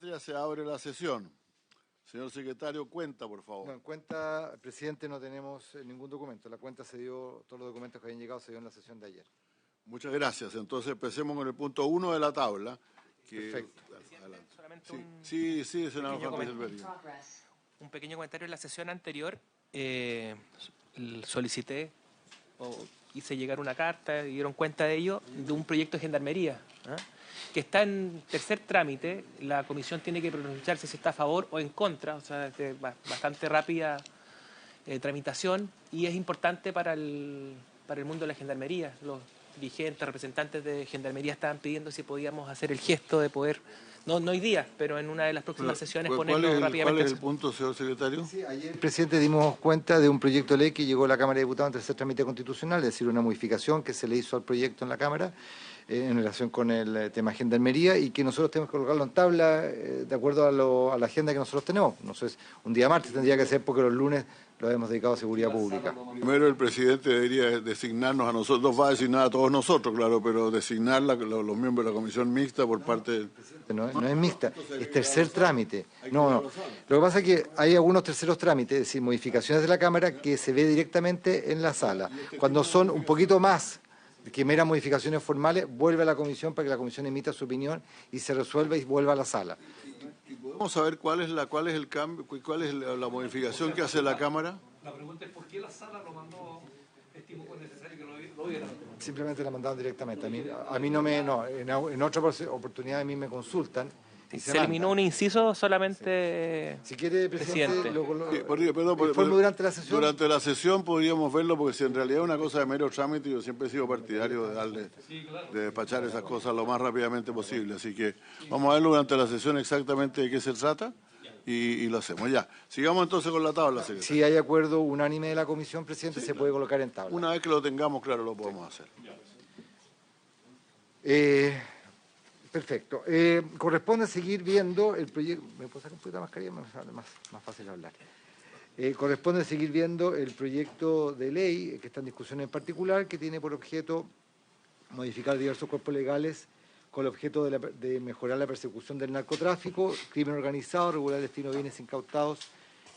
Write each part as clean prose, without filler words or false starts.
Ya se abre la sesión. Señor secretario, cuenta, por favor. No, en cuenta, presidente, no tenemos ningún documento. La cuenta se dio, todos los documentos que habían llegado se dio en la sesión de ayer. Muchas gracias. Entonces empecemos con el punto 1 de la tabla. Perfecto. Sí, senador Juan Luis Alberti. Un pequeño comentario. En la sesión anterior solicité o hice llegar una carta, y dieron cuenta de ello, de un proyecto de gendarmería, que está en tercer trámite. La comisión tiene que pronunciarse si está a favor o en contra, o sea, es bastante rápida tramitación, y es importante para el mundo de la gendarmería. Los dirigentes, representantes de gendarmería estaban pidiendo si podíamos hacer el gesto de poder, no hoy día, pero en una de las próximas sesiones ponerlo rápidamente. ¿Cuál es el punto, señor secretario? Sí, ayer, presidente, dimos cuenta de un proyecto de ley que llegó a la Cámara de Diputados en tercer trámite constitucional, es decir, una modificación que se le hizo al proyecto en la Cámara en relación con el tema gendarmería, y que nosotros tenemos que colocarlo en tabla de acuerdo a la agenda que nosotros tenemos. No sé, un día martes tendría que ser porque los lunes lo hemos dedicado a seguridad pública. Primero el presidente debería designarnos a nosotros, va a designar a todos nosotros, claro, pero designar los miembros de la comisión mixta por parte del... No es mixta, es tercer trámite. No. Lo que pasa es que hay algunos terceros trámites, es decir, modificaciones de la Cámara que se ve directamente en la sala. Cuando son un poquito más que meras modificaciones formales, vuelve a la comisión para que la comisión emita su opinión y se resuelva y vuelva a la sala. Vamos a ver cuál es el cambio, cuál es la modificación que hace la Cámara. La pregunta es por qué la sala lo mandó, estimó que es necesario que lo viera. Simplemente la mandaron directamente. A mí en otra oportunidad a mí me consultan. Se eliminó un inciso solamente. Si quiere, presidente, perdón, durante la sesión. Durante la sesión podríamos verlo, porque si en realidad es una cosa de mero trámite, yo siempre he sido partidario de despachar esas cosas lo más rápidamente posible. Así que vamos a verlo durante la sesión exactamente de qué se trata y lo hacemos. Ya, sigamos entonces con la tabla, secretario. Si hay acuerdo unánime de la comisión, presidente, se puede colocar en tabla. Una vez que lo tengamos, claro, lo podemos hacer. Perfecto. Corresponde seguir viendo el proyecto... ¿Me puedo sacar un poquito de mascarilla? Me sale más fácil hablar. Corresponde seguir viendo el proyecto de ley que está en discusión en particular, que tiene por objeto modificar diversos cuerpos legales con el objeto de mejorar la persecución del narcotráfico, crimen organizado, regular el destino de bienes incautados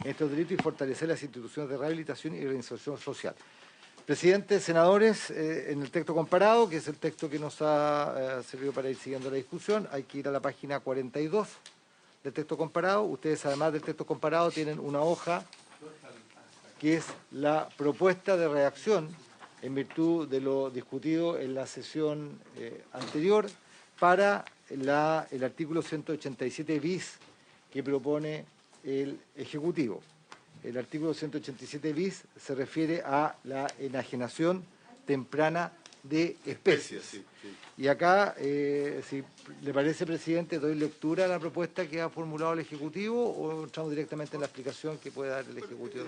en estos delitos y fortalecer las instituciones de rehabilitación y reinserción social. Presidente, senadores, en el texto comparado, que es el texto que nos ha servido para ir siguiendo la discusión, hay que ir a la página 42 del texto comparado. Ustedes, además del texto comparado, tienen una hoja que es la propuesta de redacción en virtud de lo discutido en la sesión anterior para el artículo 187 bis que propone el Ejecutivo. El artículo 187 bis se refiere a la enajenación temprana de especies. Sí. Y acá, si le parece, presidente, doy lectura a la propuesta que ha formulado el Ejecutivo, o entramos directamente en la explicación que puede dar el Ejecutivo.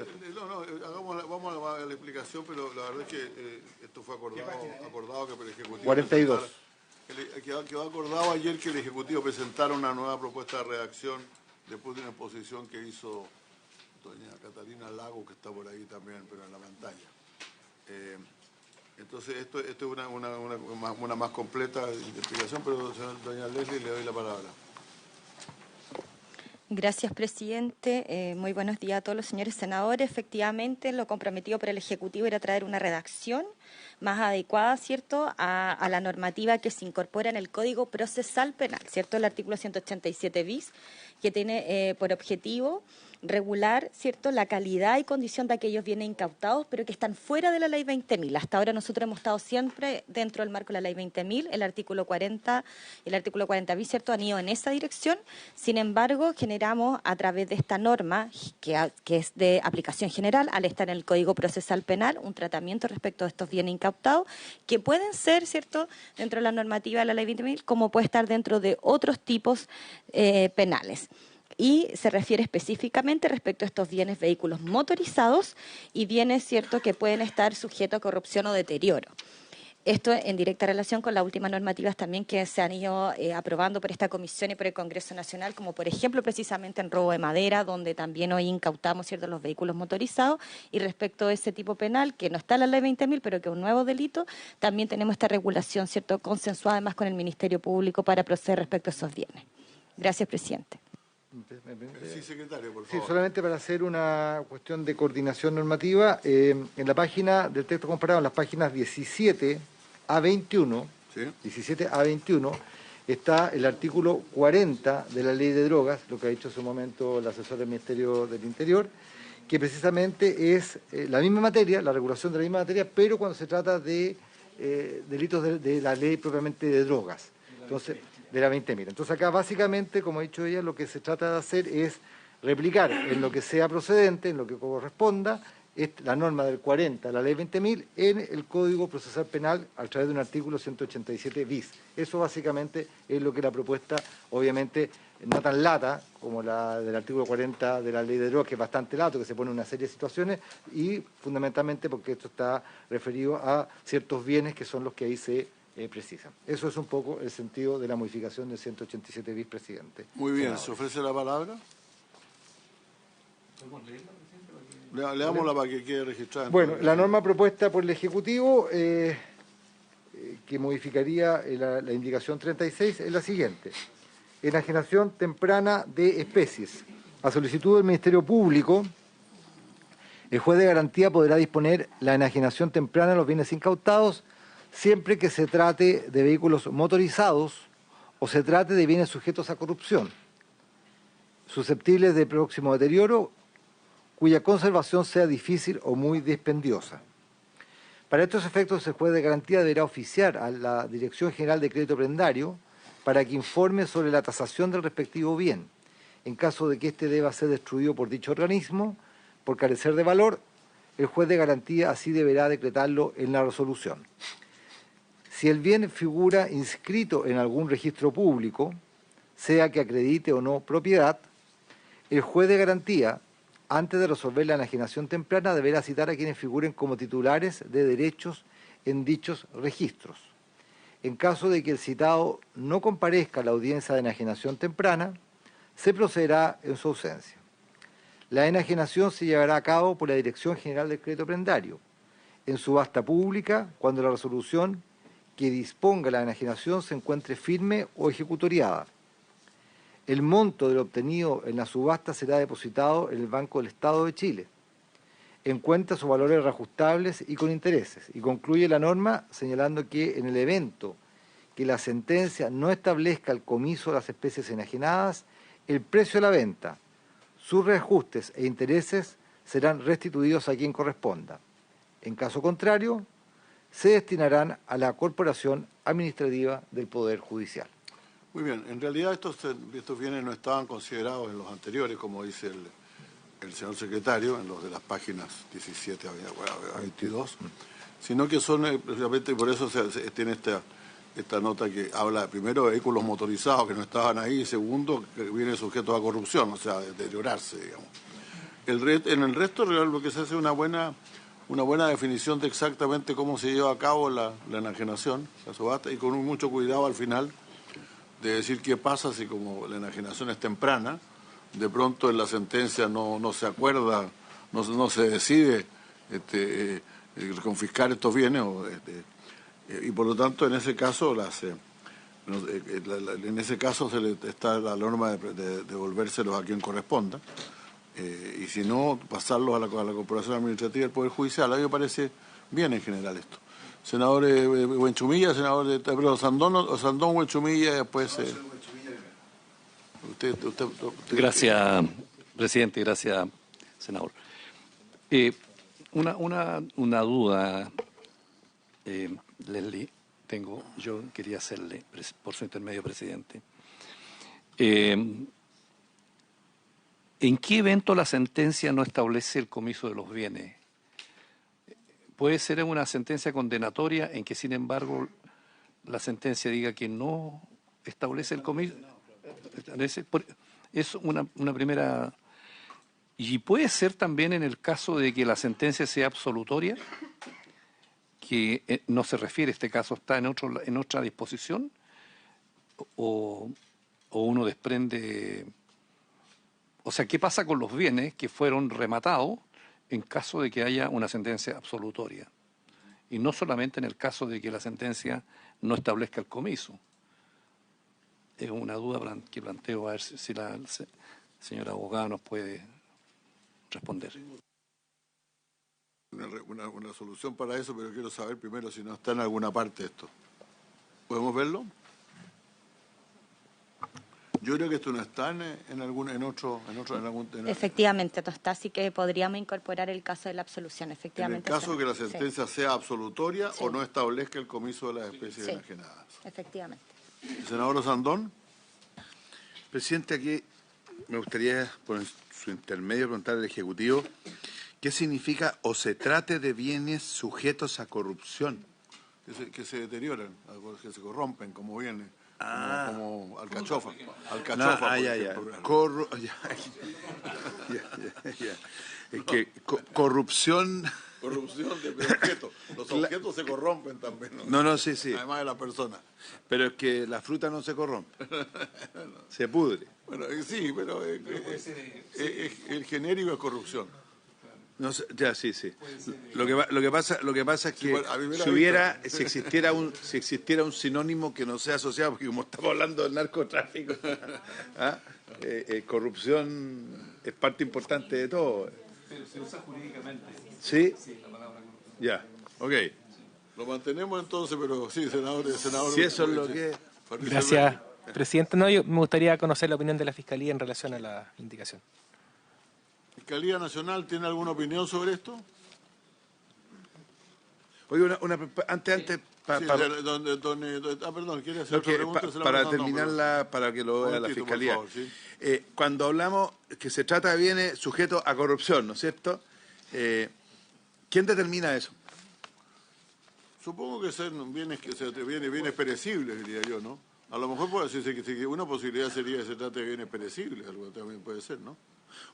Vamos a la explicación, pero la verdad es que esto fue acordado que el Ejecutivo... 42. Quedó acordado ayer que el Ejecutivo presentara una nueva propuesta de redacción después de una exposición que hizo doña Catalina Lago, que está por ahí también, pero en la pantalla. Entonces, esto es una más completa explicación, pero doña Leslie, le doy la palabra. Gracias, presidente. Muy buenos días a todos los señores senadores. Efectivamente, lo comprometido por el Ejecutivo era traer una redacción más adecuada, ¿cierto?, a la normativa que se incorpora en el Código Procesal Penal, ¿cierto?, el artículo 187 bis, que tiene por objetivo regular, ¿cierto?, la calidad y condición de aquellos bienes incautados, pero que están fuera de la Ley 20.000. Hasta ahora nosotros hemos estado siempre dentro del marco de la Ley 20.000, el artículo 40 y el artículo 40 bis, ¿cierto?, han ido en esa dirección. Sin embargo, generamos a través de esta norma, que es de aplicación general, al estar en el Código Procesal Penal, un tratamiento respecto a estos bienes incautados, que pueden ser, ¿cierto?, dentro de la normativa de la Ley 20.000, como puede estar dentro de otros tipos penales. Y se refiere específicamente respecto a estos bienes vehículos motorizados y bienes, ¿cierto?, que pueden estar sujetos a corrupción o deterioro. Esto en directa relación con las últimas normativas también que se han ido aprobando por esta comisión y por el Congreso Nacional, como por ejemplo precisamente en robo de madera, donde también hoy incautamos, ¿cierto?, los vehículos motorizados, y respecto a ese tipo penal, que no está en la Ley 20.000, pero que es un nuevo delito, también tenemos esta regulación, ¿cierto?, consensuada además con el Ministerio Público para proceder respecto a esos bienes. Gracias, presidente. Sí, secretario, por Sí, favor. solamente para hacer una cuestión de coordinación normativa, en la página del texto comparado, en las páginas 17 a 21, ¿Sí? 17 a 21, está el artículo 40 de la Ley de Drogas, lo que ha dicho en su momento el asesor del Ministerio del Interior, que precisamente es la misma materia, la regulación de la misma materia, pero cuando se trata de delitos de la ley propiamente de drogas. Entonces, de la 20.000. Entonces acá básicamente, como ha dicho ella, lo que se trata de hacer es replicar en lo que sea procedente, en lo que corresponda, la norma del 40, la ley 20.000, en el Código Procesal Penal a través de un artículo 187 bis. Eso básicamente es lo que la propuesta, obviamente, no tan lata como la del artículo 40 de la ley de drogas, que es bastante lato, que se pone en una serie de situaciones, y fundamentalmente porque esto está referido a ciertos bienes que son los que ahí se precisan. Eso es un poco el sentido de la modificación del 187 bis, presidente. Muy bien, Senadores. ¿se ofrece la palabra? Leámosla para que quede registrada. Bueno, la norma propuesta por el Ejecutivo, que modificaría la indicación 36, es la siguiente. Enajenación temprana de especies. A solicitud del Ministerio Público, el juez de garantía podrá disponer la enajenación temprana de los bienes incautados siempre que se trate de vehículos motorizados o se trate de bienes sujetos a corrupción, susceptibles de próximo deterioro, cuya conservación sea difícil o muy dispendiosa. Para estos efectos, el juez de garantía deberá oficiar a la Dirección General de Crédito Prendario para que informe sobre la tasación del respectivo bien. En caso de que éste deba ser destruido por dicho organismo, por carecer de valor, el juez de garantía así deberá decretarlo en la resolución. Si el bien figura inscrito en algún registro público, sea que acredite o no propiedad, el juez de garantía, antes de resolver la enajenación temprana, deberá citar a quienes figuren como titulares de derechos en dichos registros. En caso de que el citado no comparezca a la audiencia de enajenación temprana, se procederá en su ausencia. La enajenación se llevará a cabo por la Dirección General del Crédito Prendario, en subasta pública, cuando la resolución que disponga la enajenación se encuentre firme o ejecutoriada. El monto de lo obtenido en la subasta será depositado en el Banco del Estado de Chile, en cuentas o valores reajustables y con intereses. Y concluye la norma señalando que en el evento que la sentencia no establezca el comiso de las especies enajenadas, el precio de la venta, sus reajustes e intereses serán restituidos a quien corresponda. En caso contrario, se destinarán a la Corporación Administrativa del Poder Judicial. Muy bien, en realidad estos bienes no estaban considerados en los anteriores, como dice el señor secretario, en los de las páginas 17 a 22, sino que son precisamente, por eso tiene esta nota que habla primero de vehículos motorizados que no estaban ahí, y segundo, que vienen sujetos a corrupción, o sea, a deteriorarse, digamos. En el resto, lo que se hace es una buena definición de exactamente cómo se lleva a cabo la enajenación, la subasta, y con mucho cuidado al final de decir qué pasa si, como la enajenación es temprana, de pronto en la sentencia no se acuerda, no se decide confiscar estos bienes, y por lo tanto en ese caso está la norma de devolvérselos a quien corresponda, y si no, pasarlos a la Corporación Administrativa del Poder Judicial. A mí me parece bien en general esto. Senador Buenchumilla, Sandón, Buenchumilla, y después... Usted. Gracias, presidente, gracias, senador. Una duda, Leslie, yo quería hacerle, por su intermedio, presidente. ¿En qué evento la sentencia no establece el comiso de los bienes? Puede ser en una sentencia condenatoria en que, sin embargo, la sentencia diga que no establece el comiso. Es una primera. Y puede ser también en el caso de que la sentencia sea absolutoria, que no se refiere, este caso está en otra disposición, o uno desprende. O sea, ¿qué pasa con los bienes que fueron rematados en caso de que haya una sentencia absolutoria? Y no solamente en el caso de que la sentencia no establezca el comiso. Es una duda que planteo, a ver si señor abogado nos puede responder. Una solución para eso, pero quiero saber primero si no está en alguna parte esto. ¿Podemos verlo? Yo creo que esto no está en algún. Efectivamente, no está, así que podríamos incorporar el caso de la absolución, efectivamente. En el caso que la sí. sentencia sea absolutoria Sí. o no establezca el comiso de las especies Sí. enajenadas. Efectivamente. Senador Osandón. Presidente, aquí me gustaría, por su intermedio, preguntar al Ejecutivo qué significa o se trate de bienes sujetos a corrupción. Que se deterioran, que se corrompen como bienes, como alcachofa. Es que corrupción... Corrupción de objetos. Los objetos se corrompen también. No, sí. Además de la persona. Pero es que la fruta no se corrompe. Se pudre. Bueno, sí, pero el genérico es corrupción. No sé, ya, sí. Lo que pasa es que bueno, a mí me si existiera un sinónimo que no sea asociado, porque como estamos hablando del narcotráfico, corrupción es parte importante de todo. Pero se usa jurídicamente. ¿Sí? Sí, la palabra corrupción. Ya, ok. Lo mantenemos entonces, pero sí, senador. Si eso es lo que... Gracias, presidente. No, yo me gustaría conocer la opinión de la Fiscalía en relación a la indicación. ¿Fiscalía Nacional tiene alguna opinión sobre esto? Oye, antes... Perdón, ¿quiere hacer otra pregunta? Para terminarla, para que lo vea la Fiscalía. Por favor, sí. Cuando hablamos que se trata de bienes sujetos a corrupción, ¿no es cierto? ¿Quién determina eso? Supongo que son bienes perecibles, diría yo, ¿no? A lo mejor puede decirse que una posibilidad sería que se trate de bienes perecibles, algo también puede ser, ¿no?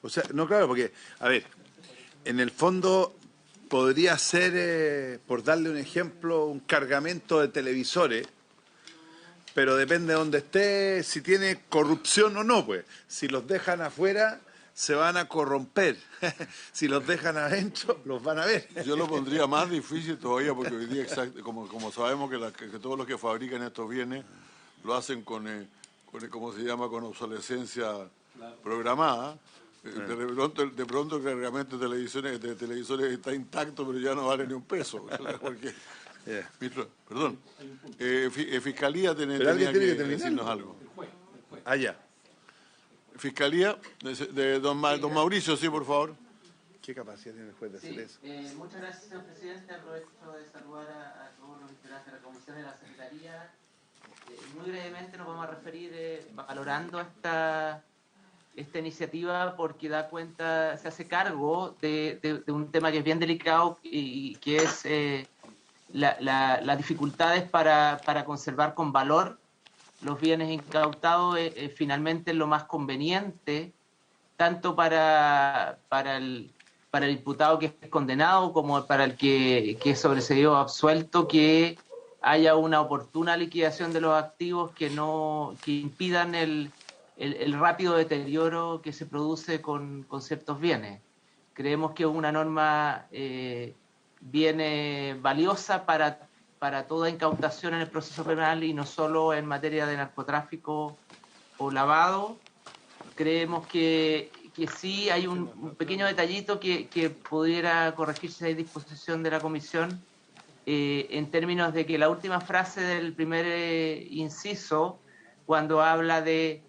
O sea, no, claro, porque, a ver, en el fondo podría ser, por darle un ejemplo, un cargamento de televisores, pero depende de dónde esté, si tiene corrupción o no, pues. Si los dejan afuera, se van a corromper. Si los dejan adentro, los van a ver. Yo lo pondría más difícil todavía, porque hoy día, como sabemos que todos los que fabrican estos bienes lo hacen con ¿cómo se llama?, con obsolescencia programada. De pronto el cargamento de televisores está intacto, pero ya no vale ni un peso. Porque, perdón, Fiscalía tenía que decirnos algo. Ya. Fiscalía, de don Mauricio, sí, por favor. ¿Qué capacidad tiene el juez de hacer eso? Muchas gracias, señor presidente. Aprovecho de saludar a todos los integrantes de la Comisión de la Secretaría. Muy brevemente nos vamos a referir valorando esta iniciativa porque da cuenta, se hace cargo de un tema que es bien delicado y que es las dificultades para conservar con valor los bienes incautados. Finalmente es lo más conveniente, tanto para el imputado que es condenado como para el que sobreseído absuelto, que haya una oportuna liquidación de los activos que impidan el rápido deterioro que se produce con ciertos bienes. Creemos que es una norma bien valiosa para toda incautación en el proceso penal y no solo en materia de narcotráfico o lavado. Creemos que sí hay un pequeño detallito que pudiera corregirse si hay disposición de la Comisión, en términos de que la última frase del primer inciso, cuando habla de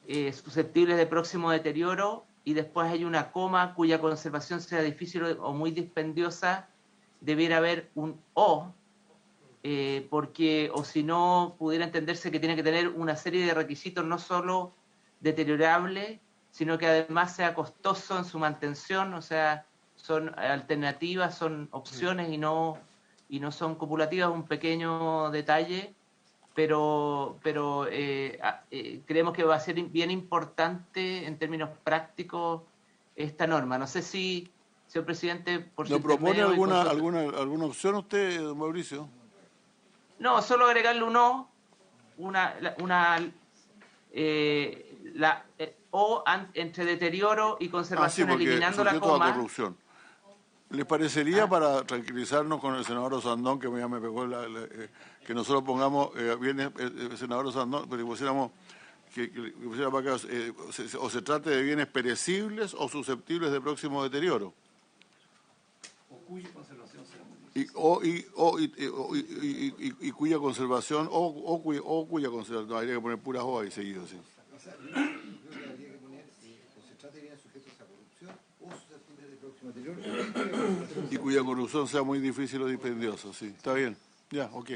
susceptibles de próximo deterioro, y después hay una coma cuya conservación sea difícil o muy dispendiosa, debiera haber un O, porque o si no pudiera entenderse que tiene que tener una serie de requisitos no solo deteriorables, sino que además sea costoso en su mantención, o sea, son alternativas, son opciones y no son copulativas, un pequeño detalle, pero creemos que va a ser bien importante en términos prácticos esta norma. No sé si, señor presidente, por ¿No propone alguna opción usted, don Mauricio? No, solo agregarle un O, entre deterioro y conservación, eliminando la coma. Corrupción. ¿Les parecería, para tranquilizarnos con el senador Osandón, que ya me pegó que nosotros pongamos, viene el senador Osandón, pero pusiéramos o se trate de bienes perecibles o susceptibles de próximo deterioro. O cuya conservación sea muy difícil. Y cuya conservación, o cuya conservación, no, habría que poner puras O ahí seguido, sí. O sea, yo creo que habría que poner o se trata de bienes sujetos a corrupción o susceptibles de próximo deterioro Y cuya corrupción sea muy difícil o dispendiosa, sí. Está bien. Ya, ok.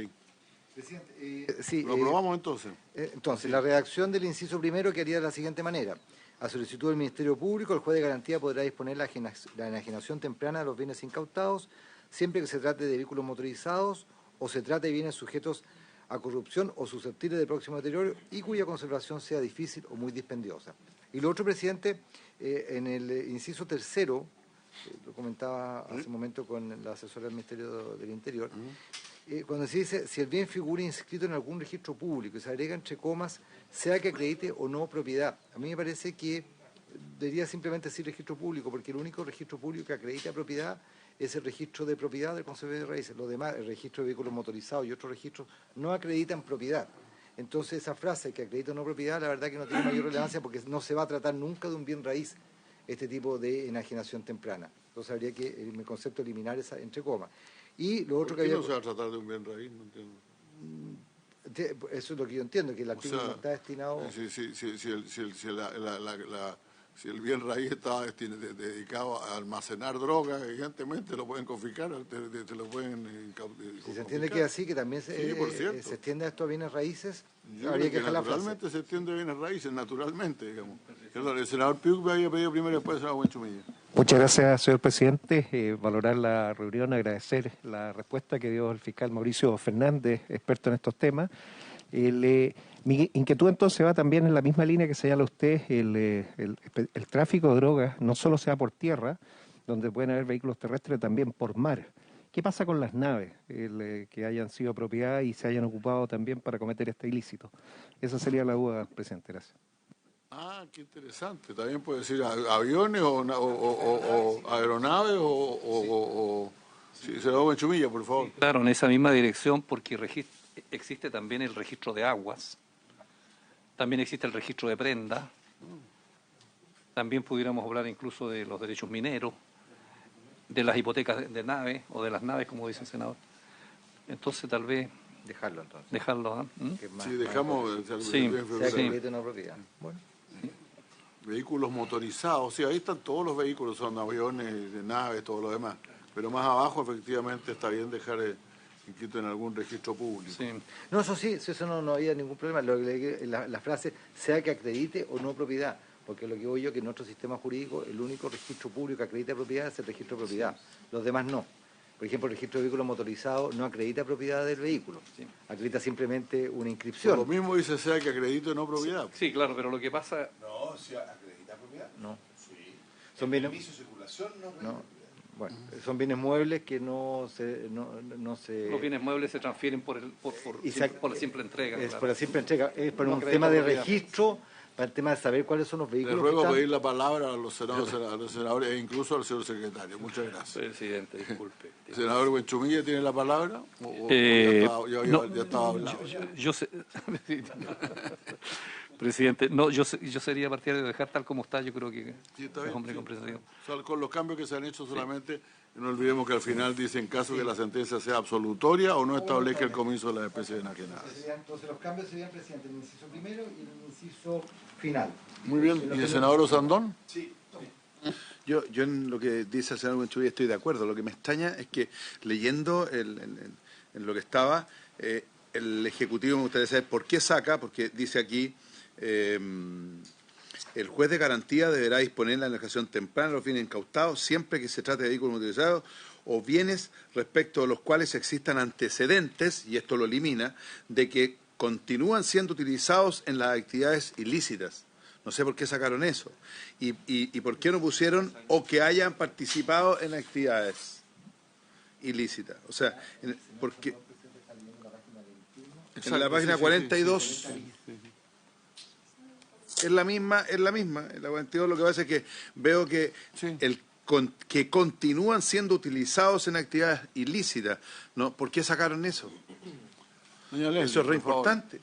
Presidente, sí, ¿Lo aprobamos entonces? Entonces, la redacción del inciso primero quedaría de la siguiente manera. A solicitud del Ministerio Público, el juez de garantía podrá disponer la enajenación temprana de los bienes incautados, siempre que se trate de vehículos motorizados o se trate de bienes sujetos a corrupción o susceptibles de próximo deterioro y cuya conservación sea difícil o muy dispendiosa. Y lo otro, presidente, en el inciso tercero, lo comentaba hace un momento con la asesora del Ministerio del Interior, cuando se dice, si el bien figura inscrito en algún registro público y se agrega entre comas, sea que acredite o no propiedad. A mí me parece que debería simplemente decir registro público, porque el único registro público que acredita propiedad es el registro de propiedad del Consejo de Raíces. Los demás, el registro de vehículos motorizados y otros registros, no acreditan propiedad. Entonces, esa frase que acredita o no propiedad, la verdad que no tiene mayor relevancia porque no se va a tratar nunca de un bien raíz este tipo de enajenación temprana. Entonces, habría que, en el concepto, eliminar esa entre comas. Y lo otro ¿Por qué que no se va a tratar de un bien raíz? No entiendo. Eso es lo que yo entiendo, que el artículo no está destinado... Si el bien raíz está dedicado a almacenar drogas, evidentemente lo pueden confiscar, te lo pueden Si se entiende que es así, que también se extiende esto a bienes raíces, yo habría creo que dejar la frase. naturalmente se extiende a bienes raíces, naturalmente, digamos. El senador Piuk me había pedido primero y después el senador Buenchumilla. Muchas gracias, señor presidente. Valorar la reunión, agradecer la respuesta que dio el fiscal Mauricio Fernández, experto en estos temas. Mi inquietud entonces va también en la misma línea que señala usted, el tráfico de drogas no solo se da por tierra, donde pueden haber vehículos terrestres, también por mar. ¿Qué pasa con las naves que hayan sido propiedad y se hayan ocupado también para cometer este ilícito? Esa sería la duda, presidente. Gracias. Ah, qué interesante. También puede decir aviones o aeronaves o sí, senador Buenchumilla, por favor. Claro, en esa misma dirección, porque existe también el registro de aguas, también existe el registro de prenda, también pudiéramos hablar incluso de los derechos mineros, de las hipotecas de naves o de las naves, como dice el senador. Entonces, tal vez... Dejarlo, entonces. Dejarlo, Sí, dejamos... Una propiedad. Bueno. Vehículos motorizados, sí, ahí están todos los vehículos, son aviones, naves, todo lo demás. Pero más abajo, efectivamente, está bien dejar inscrito en algún registro público. Sí. No, eso sí, eso no había ningún problema. La frase, sea que acredite o no propiedad, porque lo que voy yo que en nuestro sistema jurídico el único registro público que acredita propiedad es el registro de propiedad. Los demás no. Por ejemplo, el registro de vehículos motorizados no acredita propiedad del vehículo, acredita simplemente una inscripción. Por lo mismo dice sea que acredite o no propiedad. Sí, claro, pero lo que pasa... No, si acredita propiedad. No. Sí. Son bienes... Permiso de circulación no acredita propiedad. Bueno, son bienes muebles que no se... Los bienes muebles se transfieren por la simple entrega. Es claro. por la simple entrega. Es por No un acredita tema de propiedad. registro, para el tema de saber cuáles son los vehículos. Le ruego que están... pedir la palabra a los senadores e incluso al señor secretario. Muchas gracias. Presidente, disculpe. Senador Buenchumilla, ¿tiene la palabra? Ya estaba hablado. Yo sé... Presidente, no, yo sería partidario de dejar tal como está, yo creo que Sí, está es bien, hombre sí. comprensivo. Con los cambios que se han hecho solamente, no olvidemos que al final dice en caso que la sentencia sea absolutoria o no establezca el comienzo de las especies enajenadas. Entonces los cambios serían, presidente, el inciso primero y el inciso final. Muy bien. ¿Y el senador Osandón? Sí. Yo en lo que dice el senador Buenchumilla estoy de acuerdo. Lo que me extraña es que leyendo en lo que estaba, el Ejecutivo me gustaría saber por qué saca, porque dice aquí... el juez de garantía deberá disponer la enajenación temprana de los bienes incautados siempre que se trate de vehículos motorizados o bienes respecto de los cuales existan antecedentes, y esto lo elimina, de que continúan siendo utilizados en las actividades ilícitas. No sé por qué sacaron eso. Y por qué no pusieron o que hayan participado en actividades ilícitas. O sea, porque en la página 42... Es la misma, en la 42 lo que pasa es que veo que que continúan siendo utilizados en actividades ilícitas, ¿no? ¿Por qué sacaron eso? Leslie, Eso es re importante.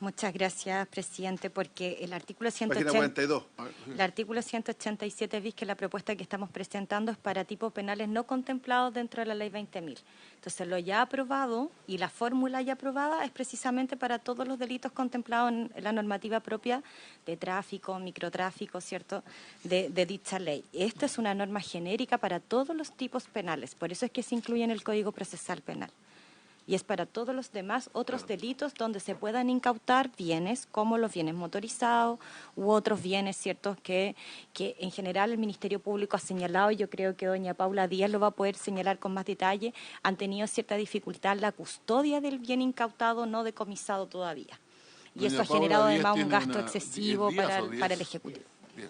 Muchas gracias, presidente, porque el artículo Página 180, 42. el artículo 187 bis, que la propuesta que estamos presentando es para tipos penales no contemplados dentro de la ley 20.000. Entonces, lo ya aprobado y la fórmula ya aprobada es precisamente para todos los delitos contemplados en la normativa propia de tráfico, microtráfico, ¿cierto?, de dicha ley. Esta es una norma genérica para todos los tipos penales, por eso es que se incluye en el Código Procesal Penal. Y es para todos los demás otros delitos donde se puedan incautar bienes, como los bienes motorizados u otros bienes, ¿cierto?, que en general el Ministerio Público ha señalado, y yo creo que doña Paula Díaz lo va a poder señalar con más detalle, han tenido cierta dificultad en la custodia del bien incautado no decomisado todavía. Y eso ha generado además un gasto excesivo para el Ejecutivo. 10.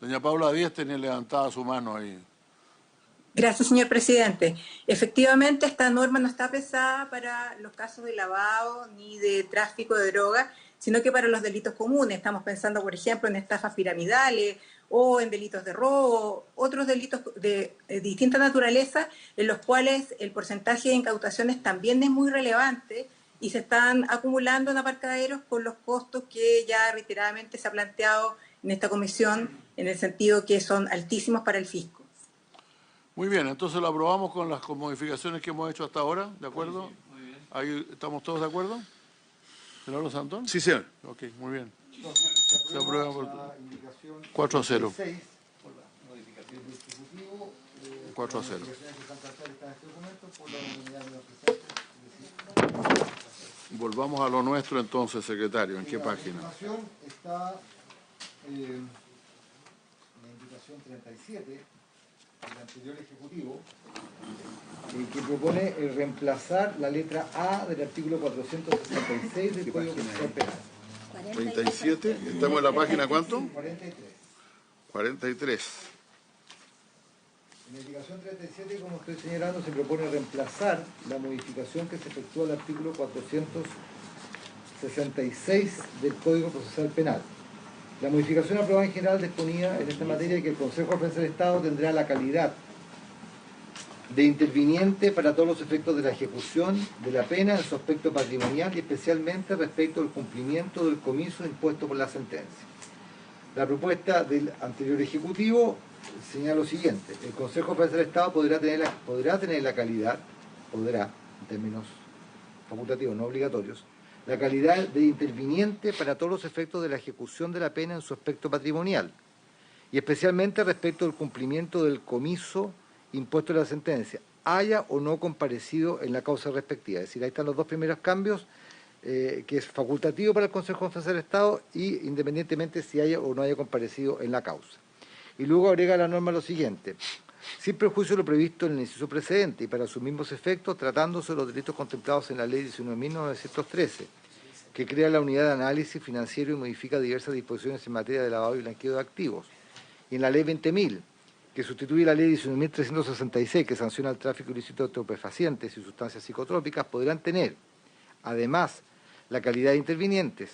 Doña Paula Díaz tenía levantada su mano ahí. Gracias, señor presidente. Efectivamente, esta norma no está pensada para los casos de lavado ni de tráfico de drogas, sino que para los delitos comunes. Estamos pensando, por ejemplo, en estafas piramidales o en delitos de robo, otros delitos de distinta naturaleza, en los cuales el porcentaje de incautaciones también es muy relevante y se están acumulando en aparcaderos con los costos que ya reiteradamente se ha planteado en esta comisión, en el sentido que son altísimos para el fisco. Muy bien, entonces lo aprobamos con las modificaciones que hemos hecho hasta ahora, ¿de acuerdo? Sí, muy bien. Ahí ¿estamos todos de acuerdo? ¿Senador Santón? Sí, señor. Ok, muy bien. Se aprueba por la indicación 4-0. 16, 4-0. Volvamos a lo nuestro entonces, secretario. ¿En qué página? La indicación está en la indicación 37 del anterior Ejecutivo, que propone reemplazar la letra A del artículo 466 del Código Procesal Penal. 37. ¿Estamos en la página cuánto? 43. 43. En la indicación 37, como estoy señalando, se propone reemplazar la modificación que se efectúa al artículo 466 del Código Procesal Penal. La modificación aprobada en general disponía en esta materia que el Consejo de Defensa del Estado tendrá la calidad de interviniente para todos los efectos de la ejecución de la pena en su aspecto patrimonial y especialmente respecto al cumplimiento del comiso impuesto por la sentencia. La propuesta del anterior Ejecutivo señala lo siguiente: el Consejo de Defensa del Estado podrá tener la calidad, en términos facultativos, no obligatorios, la calidad de interviniente para todos los efectos de la ejecución de la pena en su aspecto patrimonial y especialmente respecto al cumplimiento del comiso impuesto a la sentencia, haya o no comparecido en la causa respectiva. Es decir, ahí están los dos primeros cambios, que es facultativo para el Consejo de Defensa del Estado y independientemente si haya o no haya comparecido en la causa. Y luego agrega la norma lo siguiente: sin perjuicio de lo previsto en el inciso precedente y para sus mismos efectos, tratándose de los delitos contemplados en la Ley 19.913, que crea la Unidad de Análisis Financiero y modifica diversas disposiciones en materia de lavado y blanqueo de activos, y en la Ley 20.000, que sustituye la Ley 19.366, que sanciona el tráfico ilícito de estupefacientes y sustancias psicotrópicas, podrán tener, además, la calidad de intervinientes,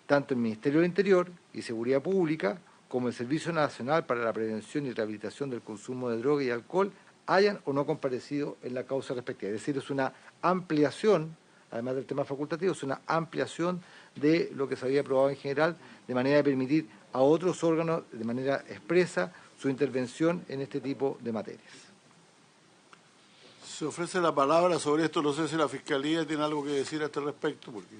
tanto el Ministerio del Interior y Seguridad Pública, como el Servicio Nacional para la Prevención y Rehabilitación del Consumo de Droga y Alcohol, hayan o no comparecido en la causa respectiva. Es decir, es una ampliación, además del tema facultativo, es una ampliación de lo que se había aprobado en general, de manera de permitir a otros órganos, de manera expresa, su intervención en este tipo de materias. Se ofrece la palabra sobre esto. No sé si la Fiscalía tiene algo que decir a este respecto. Porque...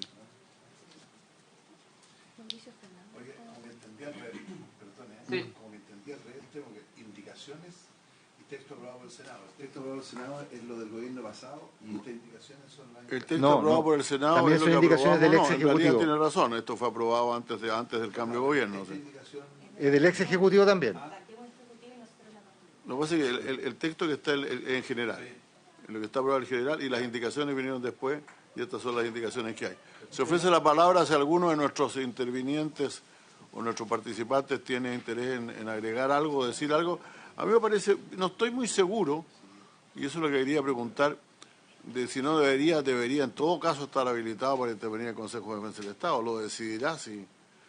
Sí. Como que entendí al revés, tengo que indicaciones y texto aprobado por el Senado. El texto aprobado por el Senado es lo del gobierno pasado y estas indicaciones son las... El texto aprobado por el Senado también es lo son que indicaciones del ex en realidad ejecutivo. tiene razón, esto fue aprobado antes del cambio de gobierno. ¿Sí? Del ex Ejecutivo también. Lo que pasa es que el texto que está en general, lo que está aprobado en general, y las indicaciones vinieron después, y estas son las indicaciones que hay. Se ofrece la palabra si alguno de nuestros intervinientes o nuestros participantes tiene interés en agregar algo, decir algo. A mí me parece, no estoy muy seguro, y eso es lo que quería preguntar, de si no debería en todo caso estar habilitado para intervenir el Consejo de Defensa del Estado. Lo decidirá si...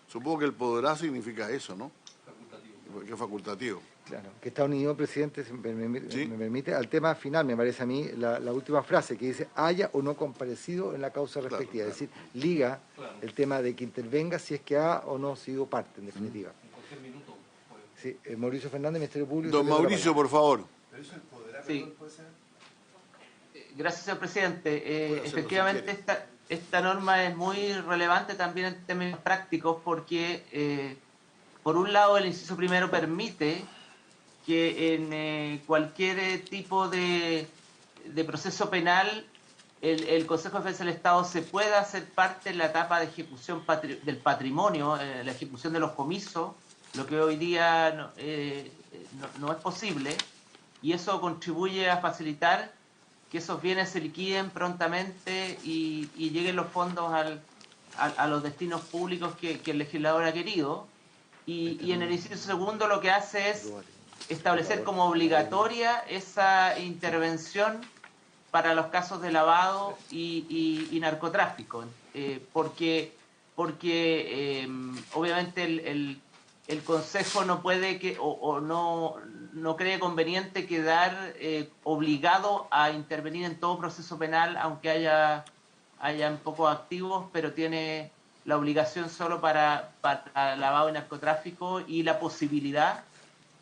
Supongo que el podrá significa eso, ¿no? Facultativo. Que es facultativo. Claro, que está unido, presidente, si me permite, al tema final, me parece a mí, la última frase que dice haya o no comparecido en la causa respectiva. Claro. Es decir, liga el tema de que intervenga si es que ha o no sido parte, en definitiva. Sí, Mauricio Fernández, Ministerio Público. Don Mauricio, por favor. Sí. Gracias, señor presidente. Efectivamente, esta norma es muy relevante también en términos prácticos porque, por un lado, el inciso primero permite que en cualquier tipo de proceso penal el Consejo de Defensa del Estado se pueda hacer parte en la etapa de ejecución del patrimonio, la ejecución de los comisos, lo que hoy día no es posible, y eso contribuye a facilitar que esos bienes se liquiden prontamente y lleguen los fondos a los destinos públicos que el legislador ha querido. Y en el inciso segundo lo que hace es establecer como obligatoria esa intervención para los casos de lavado y narcotráfico, porque obviamente el Consejo no puede no cree conveniente quedar obligado a intervenir en todo proceso penal, aunque hayan pocos activos, pero tiene la obligación solo para lavado y narcotráfico y la posibilidad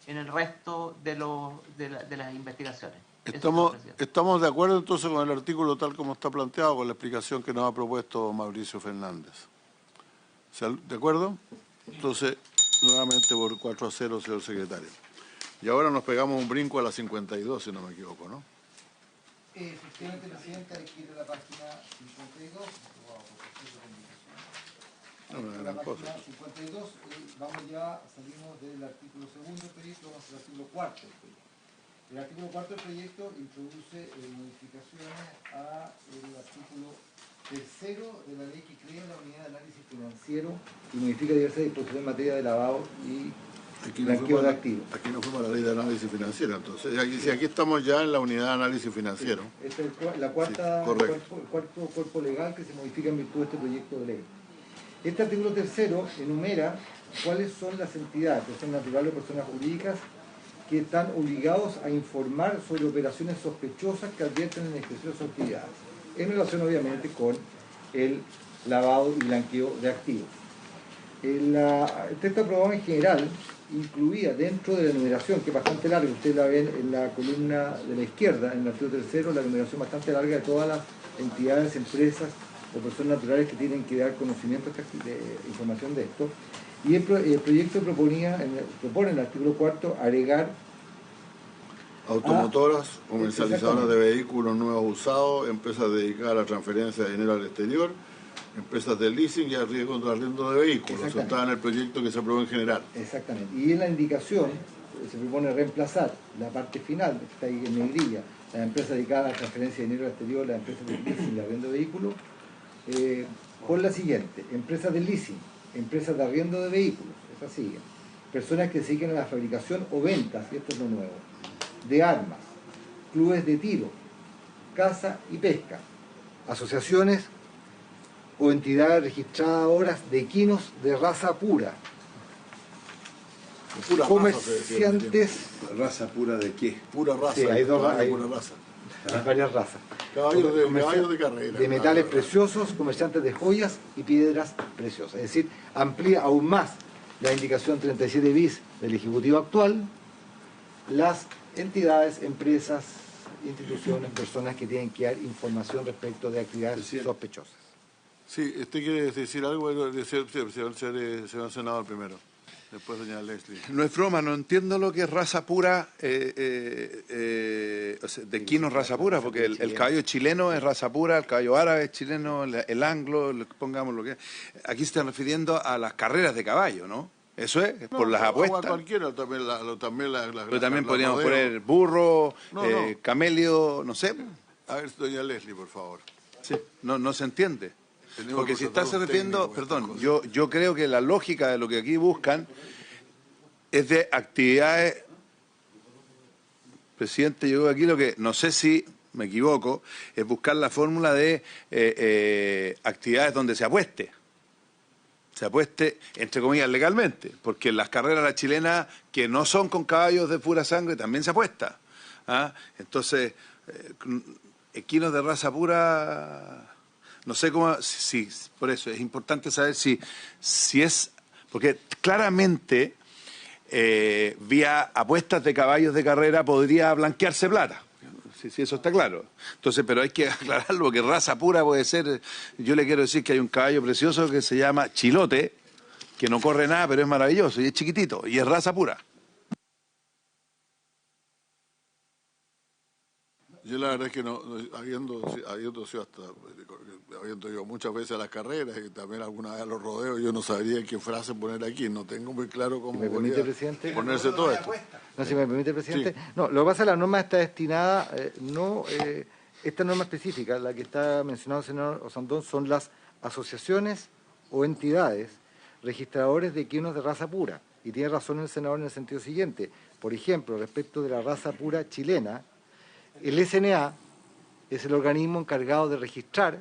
en el resto de las investigaciones. Estamos de acuerdo entonces con el artículo tal como está planteado, con la explicación que nos ha propuesto Mauricio Fernández. ¿De acuerdo? Entonces, nuevamente por 4-0, señor secretario. Y ahora nos pegamos un brinco a la 52, si no me equivoco, ¿no? Efectivamente, presidente, hay que ir a la página 52. La página 52, salimos del artículo segundo del proyecto, vamos al artículo cuarto del proyecto. El artículo cuarto del proyecto introduce modificaciones al artículo tercero de la ley que crea la unidad de análisis financiero y modifica diversas disposiciones en materia de lavado y blanqueo de activos. Aquí no fuimos a la ley de análisis financiero, entonces. Aquí estamos ya en la unidad de análisis financiero. Sí, esta es el cuarto cuerpo legal que se modifica en virtud de este proyecto de ley. Este artículo tercero enumera cuáles son las entidades, personas naturales o personas jurídicas, que están obligados a informar sobre operaciones sospechosas que advierten en el ejercicio de sus actividades, en relación obviamente con el lavado y blanqueo de activos. El texto aprobado en general incluía dentro de la enumeración, que es bastante larga, ustedes la ven en la columna de la izquierda, en el artículo tercero, la enumeración bastante larga de todas las entidades, empresas o personas naturales que tienen que dar conocimiento de información de esto. Y el proyecto propone en el artículo cuarto agregar automotoras, comercializadoras de vehículos nuevos usados, empresas dedicadas a la transferencia de dinero al exterior, empresas de leasing y arriendo de vehículos. Eso está en el proyecto que se aprobó en general. Exactamente. Y en la indicación se propone reemplazar la parte final, que está ahí en negrilla, las empresas dedicadas a la transferencia de dinero al exterior, las empresas de leasing y arriendo de vehículos, por la siguiente: empresas de leasing, empresas de arriendo de vehículos, esas siguen, personas que se dediquen a la fabricación o ventas, y esto es lo nuevo, de armas, clubes de tiro, caza y pesca, asociaciones o entidades registradoras de equinos de raza pura, comerciantes... ¿Raza pura de qué? Pura raza. Sí, hay pura raza. Hay varias razas. Caballos de carrera. De metales preciosos, comerciantes de joyas y piedras preciosas. Es decir, amplía aún más la indicación 37 bis del Ejecutivo actual, las entidades, empresas, instituciones, personas que tienen que dar información respecto de actividades sospechosas. Sí, ¿usted quiere decir algo? Señor senador primero, después doña Leslie. No es broma, no entiendo lo que es raza pura, o sea, de equinos raza pura, porque el caballo chileno es raza pura, el caballo árabe es chileno, el anglo, pongamos lo que es. Aquí se están refiriendo a las carreras de caballo, ¿no? Eso es, no, por las apuestas. Cualquiera, también pero también podríamos poner burro, camelio, no sé. A ver, doña Leslie, por favor. Sí, no se entiende. Porque si está se refiriendo, perdón, yo creo que la lógica de lo que aquí buscan es de actividades. Presidente, yo creo que aquí lo que, no sé si me equivoco, es buscar la fórmula de actividades donde se apueste. se apueste, entre comillas, legalmente, porque en las carreras la chilena, que no son con caballos de pura sangre, también se apuesta. ¿Ah? Entonces, equinos de raza pura, no sé cómo, sí, por eso es importante saber si es, porque claramente vía apuestas de caballos de carrera podría blanquearse plata. Sí, eso está claro. Entonces, pero hay que aclararlo, que raza pura puede ser. Yo le quiero decir que hay un caballo precioso que se llama Chilote, que no corre nada, pero es maravilloso y es chiquitito y es raza pura. Yo la verdad es que no, habiendo ido muchas veces a las carreras y también alguna vez a los rodeos, yo no sabría qué frase poner aquí, no tengo muy claro cómo ¿Me permite, presidente? Ponerse todo esto. No, si me permite, presidente. Sí. No, lo que pasa es que la norma está destinada, esta norma específica, la que está mencionado el senador Osandón, son las asociaciones o entidades registradores de equinos de raza pura. Y tiene razón el senador en el sentido siguiente. Por ejemplo, respecto de la raza pura chilena, el SNA es el organismo encargado de registrar,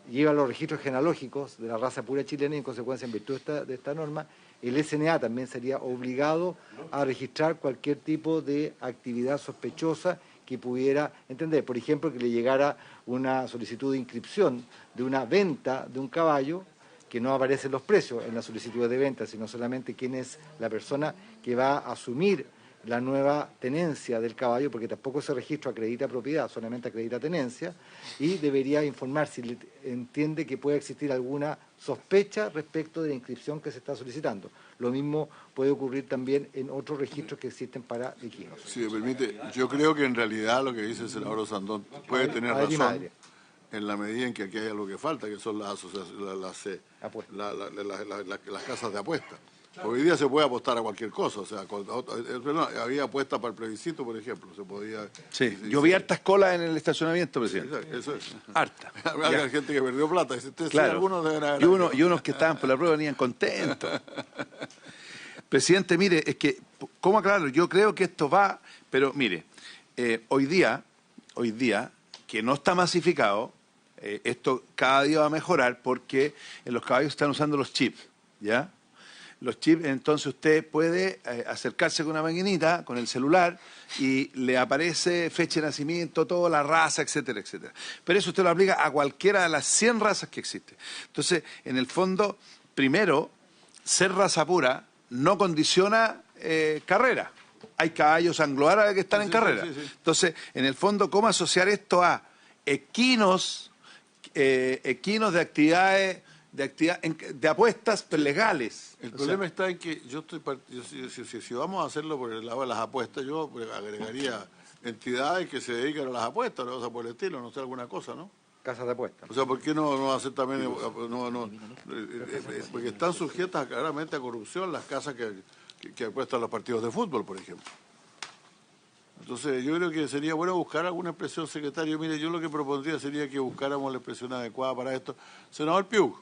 lleva los registros genealógicos de la raza pura chilena y en consecuencia, en virtud de esta norma, el SNA también sería obligado a registrar cualquier tipo de actividad sospechosa que pudiera entender. Por ejemplo, que le llegara una solicitud de inscripción de una venta de un caballo que no aparecen los precios en la solicitud de venta, sino solamente quién es la persona que va a asumir la nueva tenencia del caballo, porque tampoco ese registro acredita propiedad, solamente acredita tenencia, y debería informar si entiende que puede existir alguna sospecha respecto de la inscripción que se está solicitando. Lo mismo puede ocurrir también en otros registros que existen para equinos. Si me permite, yo creo que en realidad lo que dice el senador Osandón puede tener razón en la medida en que aquí hay algo que falta, que son las asociaciones, las casas de apuestas. Hoy día se puede apostar a cualquier cosa, o sea, había apuestas para el plebiscito, por ejemplo, se podía... Sí, yo vi hartas colas en el estacionamiento, presidente. Eso es. Harta. Había gente que perdió plata, claro. Algunos deben haber... y unos que estaban por la prueba venían contentos. Presidente, mire, es que, ¿cómo aclararlo? Yo creo que esto va, pero mire, hoy día, que no está masificado, esto cada día va a mejorar porque en los caballos están usando los chips, ¿ya? Los chips, entonces usted puede acercarse con una maquinita, con el celular, y le aparece fecha de nacimiento, toda la raza, etcétera, etcétera. Pero eso usted lo aplica a cualquiera de las 100 razas que existen. Entonces, en el fondo, primero, ser raza pura no condiciona carrera. Hay caballos anglo-árabes que están en carrera. Sí. Entonces, en el fondo, ¿cómo asociar esto a equinos de actividades... de apuestas legales? El problema está en que si vamos a hacerlo por el lado de las apuestas, yo agregaría entidades que se dedican a las apuestas, o sea, por el estilo, no sé, alguna cosa, ¿no? Casas de apuestas. O sea, ¿por qué no hacer también, porque están sujetas claramente a corrupción las casas que apuestan los partidos de fútbol, por ejemplo? Entonces, yo creo que sería bueno buscar alguna expresión, secretario. Mire, yo lo que propondría sería que buscáramos la expresión adecuada para esto. Senador Piug.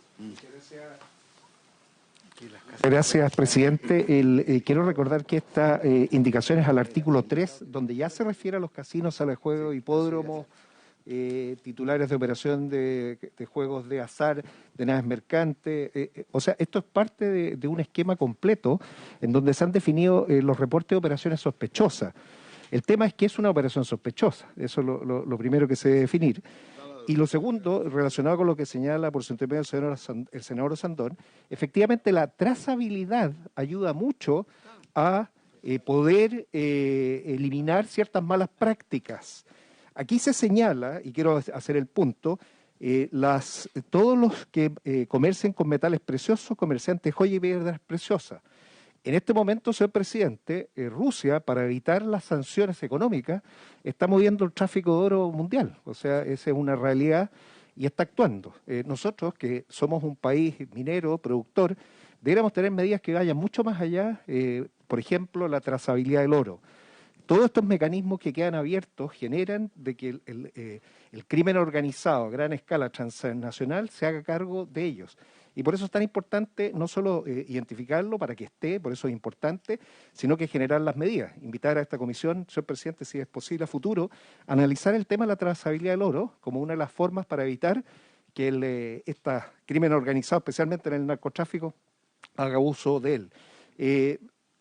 Gracias, presidente. Quiero recordar que esta indicación es al artículo 3, donde ya se refiere a los casinos, salas de juego, hipódromos, titulares de operación de juegos de azar, de naves mercantes. O sea, esto es parte de un esquema completo en donde se han definido los reportes de operaciones sospechosas. El tema es que es una operación sospechosa, eso es lo primero que se debe definir. Y lo segundo, relacionado con lo que señala por su intermedio el senador Osandón, efectivamente la trazabilidad ayuda mucho a poder eliminar ciertas malas prácticas. Aquí se señala, y quiero hacer el punto, todos los que comercien con metales preciosos, comerciantes joya y piedras preciosas. En este momento, señor presidente, Rusia, para evitar las sanciones económicas, está moviendo el tráfico de oro mundial. O sea, esa es una realidad y está actuando. Nosotros, que somos un país minero, productor, deberíamos tener medidas que vayan mucho más allá, por ejemplo, la trazabilidad del oro. Todos estos mecanismos que quedan abiertos generan de que el crimen organizado a gran escala transnacional se haga cargo de ellos. Y por eso es tan importante no solo identificarlo para que esté, por eso es importante, sino que generar las medidas. Invitar a esta comisión, señor presidente, si es posible a futuro, analizar el tema de la trazabilidad del oro como una de las formas para evitar que este crimen organizado, especialmente en el narcotráfico, haga uso de él.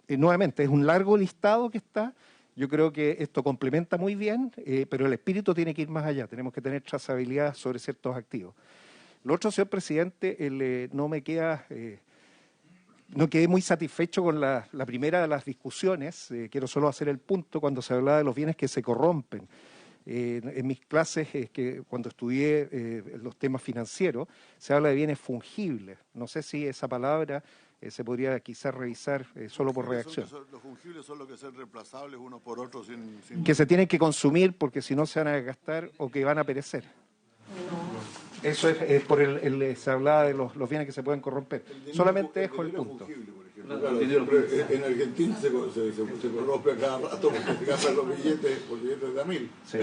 Nuevamente, es un largo listado que está. Yo creo que esto complementa muy bien, pero el espíritu tiene que ir más allá. Tenemos que tener trazabilidad sobre ciertos activos. Lo otro, señor presidente, no quedé muy satisfecho con la primera de las discusiones. Quiero solo hacer el punto cuando se hablaba de los bienes que se corrompen. En mis clases, cuando estudié los temas financieros, se habla de bienes fungibles. No sé si esa palabra se podría quizás revisar solo por reacción. Los fungibles son los que son reemplazables unos por otros sin... Que se tienen que consumir porque si no se van a gastar o que van a perecer. Eso es por se hablaba de los bienes que se pueden corromper. Solamente dejo el punto. Claro, en Argentina se corrompe a cada rato porque se gastan los billetes por billetes de $1.000. Sí.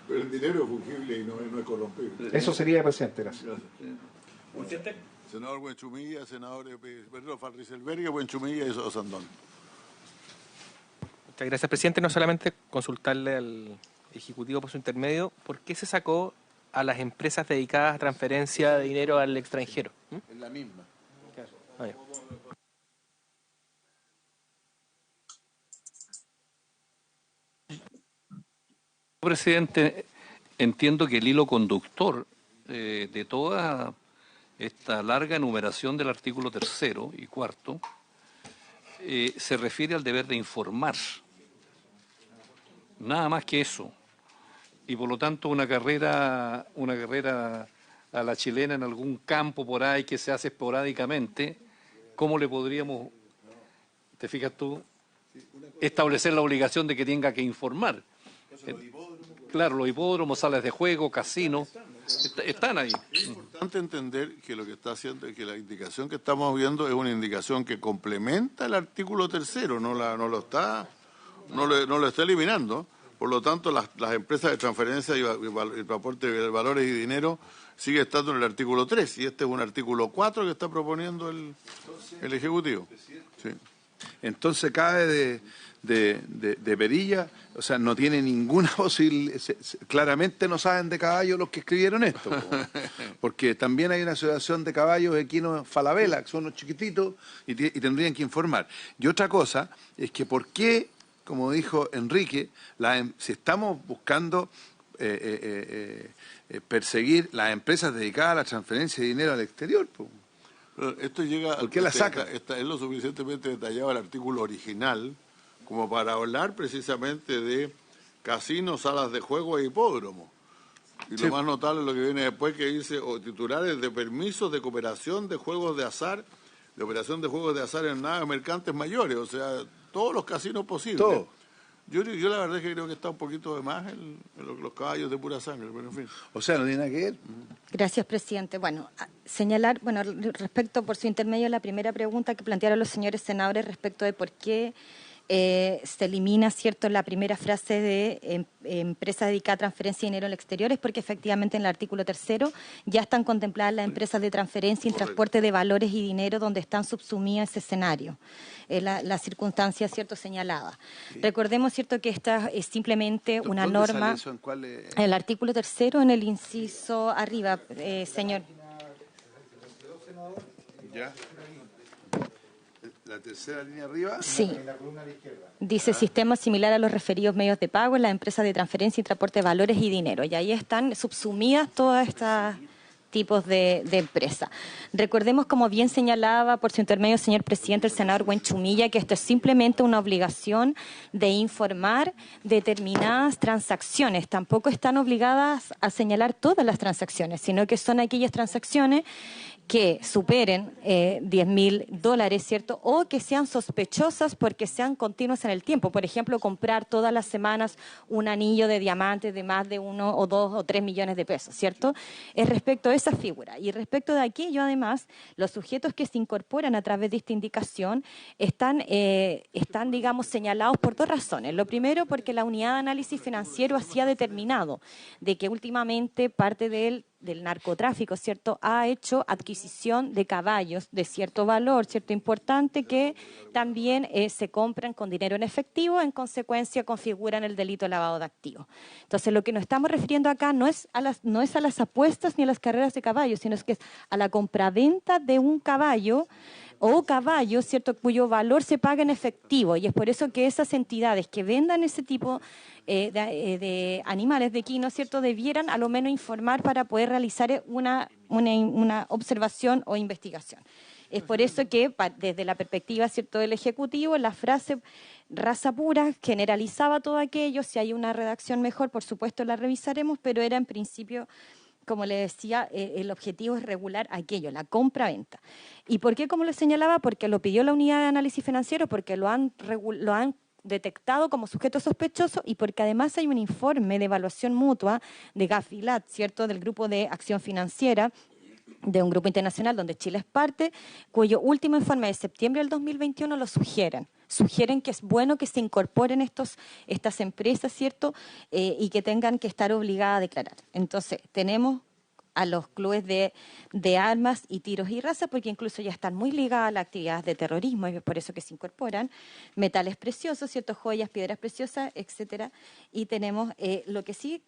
pero el dinero es fungible y no es corrompible. Eso sería, presidente. Gracias. Senador Buenchumilla, senador Farriselberghe, Buenchumilla y Osandón. Muchas gracias, presidente. No solamente consultarle al Ejecutivo por su intermedio, ¿por qué se sacó a las empresas dedicadas a transferencia de dinero al extranjero? Es la misma. Presidente, entiendo que el hilo conductor de toda esta larga enumeración del artículo 3º y 4º se refiere al deber de informar. Nada más que eso. Y por lo tanto una carrera a la chilena en algún campo por ahí que se hace esporádicamente, ¿cómo le podríamos, te fijas tú, establecer la obligación de que tenga que informar? Claro, los hipódromos, salas de juego, casinos, están ahí. Es importante entender que lo que está haciendo, que la indicación que estamos viendo es una indicación que complementa el artículo 3º, no lo está eliminando. Por lo tanto, las empresas de transferencia y transporte de valores y dinero sigue estando en el artículo 3, y este es un artículo 4 que está proponiendo el Ejecutivo. Sí. Entonces cae de perilla, o sea, no tiene ninguna posibilidad, claramente no saben de caballos los que escribieron esto, porque también hay una asociación de caballos equinos Falabella, que son unos chiquititos y tendrían que informar. Y otra cosa es que por qué, como dijo Enrique, si estamos buscando perseguir las empresas dedicadas a la transferencia de dinero al exterior, pues. Esto llega al ¿Qué la saca? Es lo suficientemente detallado el artículo original como para hablar precisamente de casinos, salas de juego e hipódromos. Y lo más notable es lo que viene después, que dice titulares de permisos de cooperación de juegos de azar, de operación de juegos de azar en naves mercantes mayores, o sea, todos los casinos posibles. Todo. Yo la verdad es que creo que está un poquito de más los caballos de pura sangre, pero en fin. O sea, no tiene nada que ver. Gracias, presidente. Bueno, señalar, respecto por su intermedio, la primera pregunta que plantearon los señores senadores respecto de por qué se elimina, ¿cierto?, la primera frase de empresa dedicada a transferencia de dinero al exterior, es porque efectivamente en el artículo 3º ya están contempladas las empresas de transferencia y transporte de valores y dinero donde están subsumidas ese escenario, la circunstancia, ¿cierto?, señalada. Sí. Recordemos, ¿cierto?, que esta es simplemente una norma. Sale eso? ¿En el artículo 3º, en el inciso arriba, señor. ¿Ya? ¿La tercera línea arriba? Sí. Dice sistema similar a los referidos medios de pago en las empresas de transferencia y transporte de valores y dinero. Y ahí están subsumidas todas estas tipos de empresas. Recordemos, como bien señalaba por su intermedio, señor presidente, el senador Buenchumilla, que esto es simplemente una obligación de informar determinadas transacciones. Tampoco están obligadas a señalar todas las transacciones, sino que son aquellas transacciones que superen $10.000, ¿cierto? O que sean sospechosas porque sean continuas en el tiempo. Por ejemplo, comprar todas las semanas un anillo de diamantes de más de 1 o 2 o 3 millones de pesos, ¿cierto? Es respecto a esa figura. Y respecto de aquello, además, los sujetos que se incorporan a través de esta indicación están, digamos, señalados por dos razones. Lo primero, porque la unidad de análisis financiero así ha determinado de que últimamente parte de del narcotráfico, ¿cierto?, ha hecho adquisición de caballos de cierto valor, cierto importante, que también se compran con dinero en efectivo, en consecuencia configuran el delito de lavado de activos. Entonces, lo que nos estamos refiriendo acá no es a las apuestas ni a las carreras de caballos, sino que es a la compraventa de un caballo o caballos, ¿cierto?, cuyo valor se paga en efectivo, y es por eso que esas entidades que vendan ese tipo de animales, de equinos, ¿cierto?, debieran a lo menos informar para poder realizar una observación o investigación. Es por eso que desde la perspectiva, ¿cierto?, del Ejecutivo, la frase raza pura generalizaba todo aquello. Si hay una redacción mejor, por supuesto la revisaremos, pero era en principio, como le decía, el objetivo es regular aquello, la compra-venta. ¿Y por qué, como le señalaba? Porque lo pidió la unidad de análisis financiero, porque lo han detectado como sujeto sospechoso y porque además hay un informe de evaluación mutua de Gafilat, ¿cierto?, del Grupo de Acción Financiera, de un grupo internacional donde Chile es parte, cuyo último informe de septiembre del 2021 lo sugieren que es bueno que se incorporen estas empresas, ¿cierto?, y que tengan que estar obligadas a declarar. Entonces, tenemos a los clubes de armas y tiros y raza, porque incluso ya están muy ligadas a las actividades de terrorismo, y es por eso que se incorporan metales preciosos, ¿cierto?, joyas, piedras preciosas, etcétera. Y tenemos lo que sí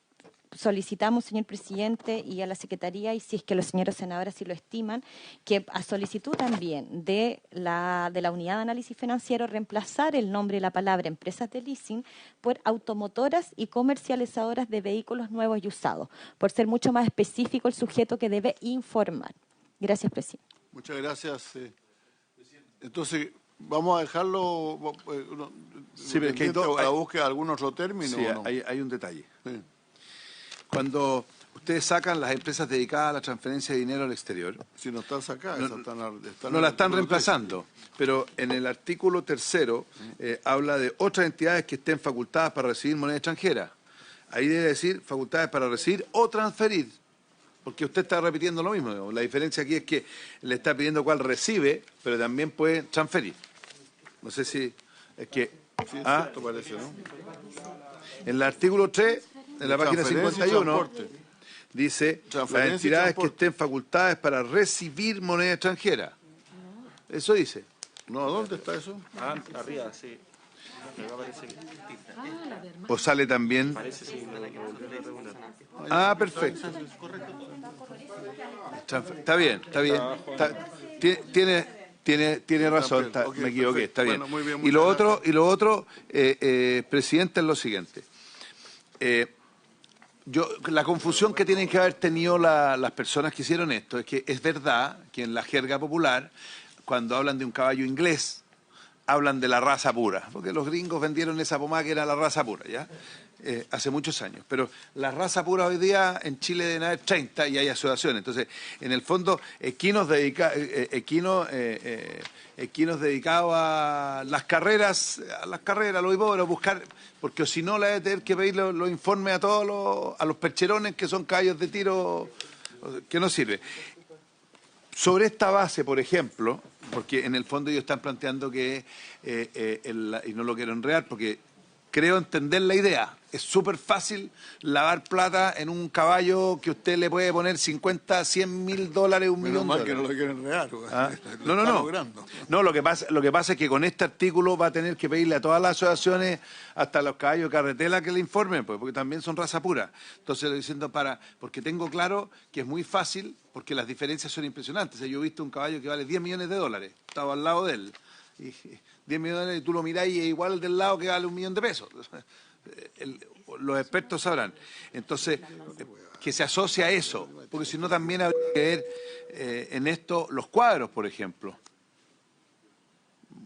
solicitamos, señor presidente, y a la Secretaría, y si es que los señores senadores sí lo estiman, que a solicitud también de la Unidad de Análisis Financiero reemplazar el nombre y la palabra empresas de leasing por automotoras y comercializadoras de vehículos nuevos y usados, por ser mucho más específico el sujeto que debe informar. Gracias, presidente. Muchas gracias. Entonces, vamos a dejarlo, sí, pero es que a la búsqueda de algún otro término. Sí, ¿o no? hay un detalle. Sí. Cuando ustedes sacan las empresas dedicadas a la transferencia de dinero al exterior, Si no están sacadas, no la están reemplazando, pero en el artículo 3º habla de otras entidades que estén facultadas para recibir moneda extranjera. Ahí debe decir facultades para recibir o transferir, porque usted está repitiendo lo mismo, digamos. La diferencia aquí es que le está pidiendo cuál recibe, pero también puede transferir. No sé si es que... Sí, es cierto, parece, ¿no? En el artículo 3, en la página 51, dice las entidades que estén facultadas para recibir moneda extranjera. Eso dice. No, ¿dónde está eso? Arriba, sí. ¿O sale también? Ah, perfecto. Está bien, está bien. Tiene razón, me equivoqué, está bien. Bueno, muy bien, Y lo otro, presidente, es lo siguiente. La confusión que tienen que haber tenido las personas que hicieron esto es que es verdad que en la jerga popular, cuando hablan de un caballo inglés, hablan de la raza pura, porque los gringos vendieron esa pomada que era la raza pura, ¿ya? Hace muchos años. Pero la raza pura hoy día en Chile deben haber 30 y hay asociaciones. Entonces, en el fondo, equinos dedicados a las carreras, los hipódromos, buscar, porque si no le debe tener que pedir los informes a todos a los percherones que son caballos de tiro que no sirve. Sobre esta base, por ejemplo, porque en el fondo ellos están planteando que, y no lo quiero enredar porque creo entender la idea, es súper fácil lavar plata en un caballo que usted le puede poner 50, 100 mil dólares, $1 millón. Mal que no lo quieren enredar. No. No, lo que pasa es que con este artículo va a tener que pedirle a todas las asociaciones, hasta los caballos de carretela, que le informen, pues, porque también son raza pura. Entonces, lo diciendo porque tengo claro que es muy fácil, porque las diferencias son impresionantes. O sea, yo he visto un caballo que vale $10 millones, estaba al lado de él. Y 10 millones y tú lo mirás y es igual el del lado que vale $1 millón. Los expertos sabrán. Entonces, que se asocia a eso, porque si no también habría que ver en esto los cuadros, por ejemplo.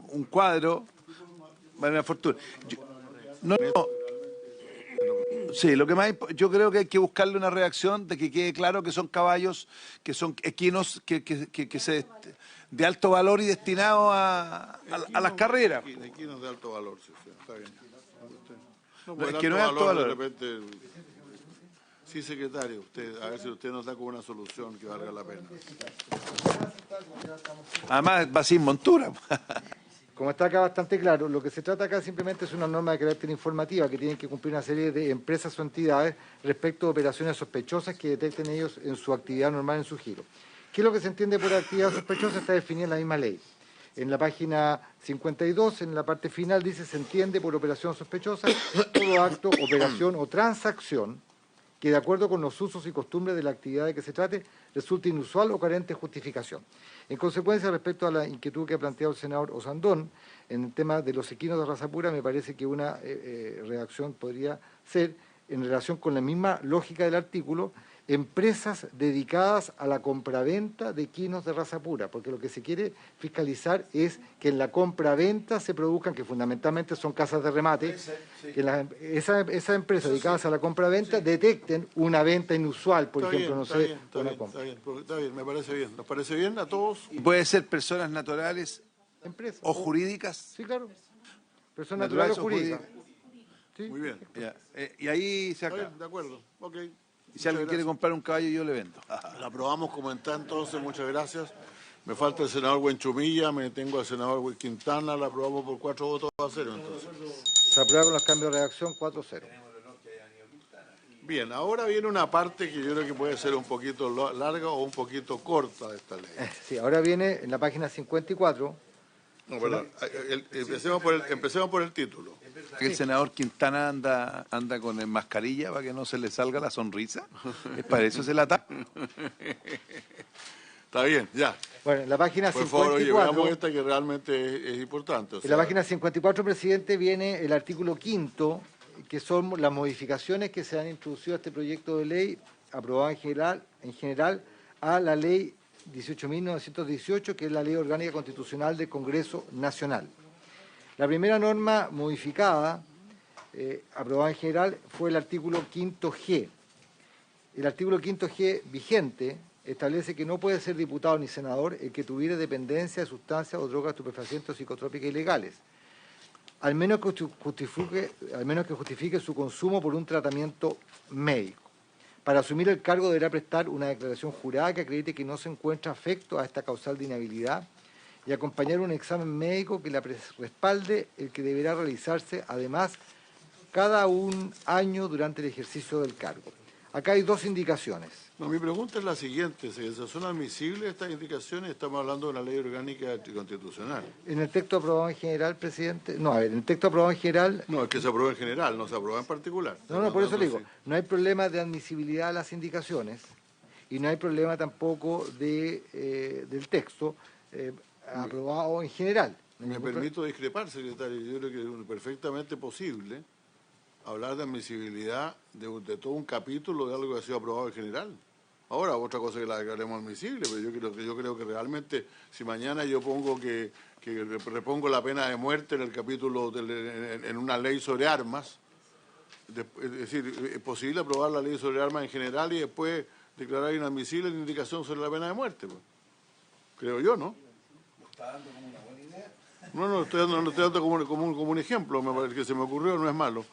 Un cuadro vale una fortuna. Sí, lo que más yo creo que hay que buscarle una reacción de que quede claro que son caballos, que son equinos que se de alto valor y destinados a las carreras. Equinos de alto valor, sí, está bien. No, es que no es alto valor. De repente, sí, secretario, a ver si usted nos da con una solución que valga la pena. Además, va sin montura. Como está acá bastante claro, lo que se trata acá simplemente es una norma de carácter informativa que tienen que cumplir una serie de empresas o entidades respecto a operaciones sospechosas que detecten ellos en su actividad normal, en su giro. ¿Qué es lo que se entiende por actividad sospechosa? Está definido en la misma ley. En la página 52, en la parte final, dice: se entiende por operación sospechosa todo acto, operación o transacción que, de acuerdo con los usos y costumbres de la actividad de que se trate, resulte inusual o carente de justificación. En consecuencia, respecto a la inquietud que ha planteado el senador Osandón en el tema de los equinos de raza pura, me parece que una redacción podría ser, en relación con la misma lógica del artículo, empresas dedicadas a la compraventa de equinos de raza pura, porque lo que se quiere fiscalizar es que en la compraventa se produzcan, que fundamentalmente son casas de remate, que esas empresas dedicadas a la compraventa detecten una venta inusual, por ejemplo, no sé, una compra. Está bien, me parece bien. ¿Nos parece bien a todos? ¿Y puede ser personas naturales Empresas o jurídicas? Sí, claro. Personas naturales o jurídicas. Sí. Muy bien. Ya. Y ahí se acaba. De acuerdo, ok. Y si alguien quiere comprar un caballo, yo le vendo. La aprobamos como está, entonces, muchas gracias. Me falta el senador Buenchumilla, me tengo al senador Quintana, la aprobamos por 4 votos a 0, entonces. Se aprueba con los cambios de redacción 4-0. Bien, ahora viene una parte que yo creo que puede ser un poquito larga o un poquito corta de esta ley. Sí, ahora viene en la página 54. No, perdón. Empecemos por el título. ¿El senador Quintana anda con mascarilla para que no se le salga la sonrisa? ¿Es para eso se la tapa? Está bien, ya. Bueno, en la página por 54... Por favor, veamos esta que realmente es importante. O sea, en la página 54, presidente, viene el artículo 5º, que son las modificaciones que se han introducido a este proyecto de ley, aprobado en general a la ley 18.918, que es la Ley Orgánica Constitucional del Congreso Nacional. La primera norma modificada, aprobada en general, fue el artículo 5G. El artículo 5G vigente establece que no puede ser diputado ni senador el que tuviera dependencia de sustancias o drogas estupefacientes o psicotrópicas ilegales, al menos que justifique su consumo por un tratamiento médico. Para asumir el cargo deberá prestar una declaración jurada que acredite que no se encuentra afecto a esta causal de inhabilidad y acompañar un examen médico que la respalde, el que deberá realizarse además cada un año durante el ejercicio del cargo. Acá hay dos indicaciones. No, mi pregunta es la siguiente: ¿son admisibles estas indicaciones? Estamos hablando de una ley orgánica constitucional. En el texto aprobado en general, presidente... No, a ver, en el texto aprobado en general... No, es que se aprobó en general, no se aprobó en particular. No, por eso le digo, no hay problema de admisibilidad a las indicaciones y no hay problema tampoco del texto aprobado en general. Me permito discrepar, secretario. Yo creo que es perfectamente posible hablar de admisibilidad de todo un capítulo de algo que ha sido aprobado en general. Ahora, otra cosa que la declaremos admisible, pero yo creo que realmente, si mañana yo pongo que repongo la pena de muerte en el capítulo, en una ley sobre armas, es decir, es posible aprobar la ley sobre armas en general y después declarar inadmisible la indicación sobre la pena de muerte, pues. Creo yo, ¿no? No, estoy dando como un ejemplo, el que se me ocurrió no es malo.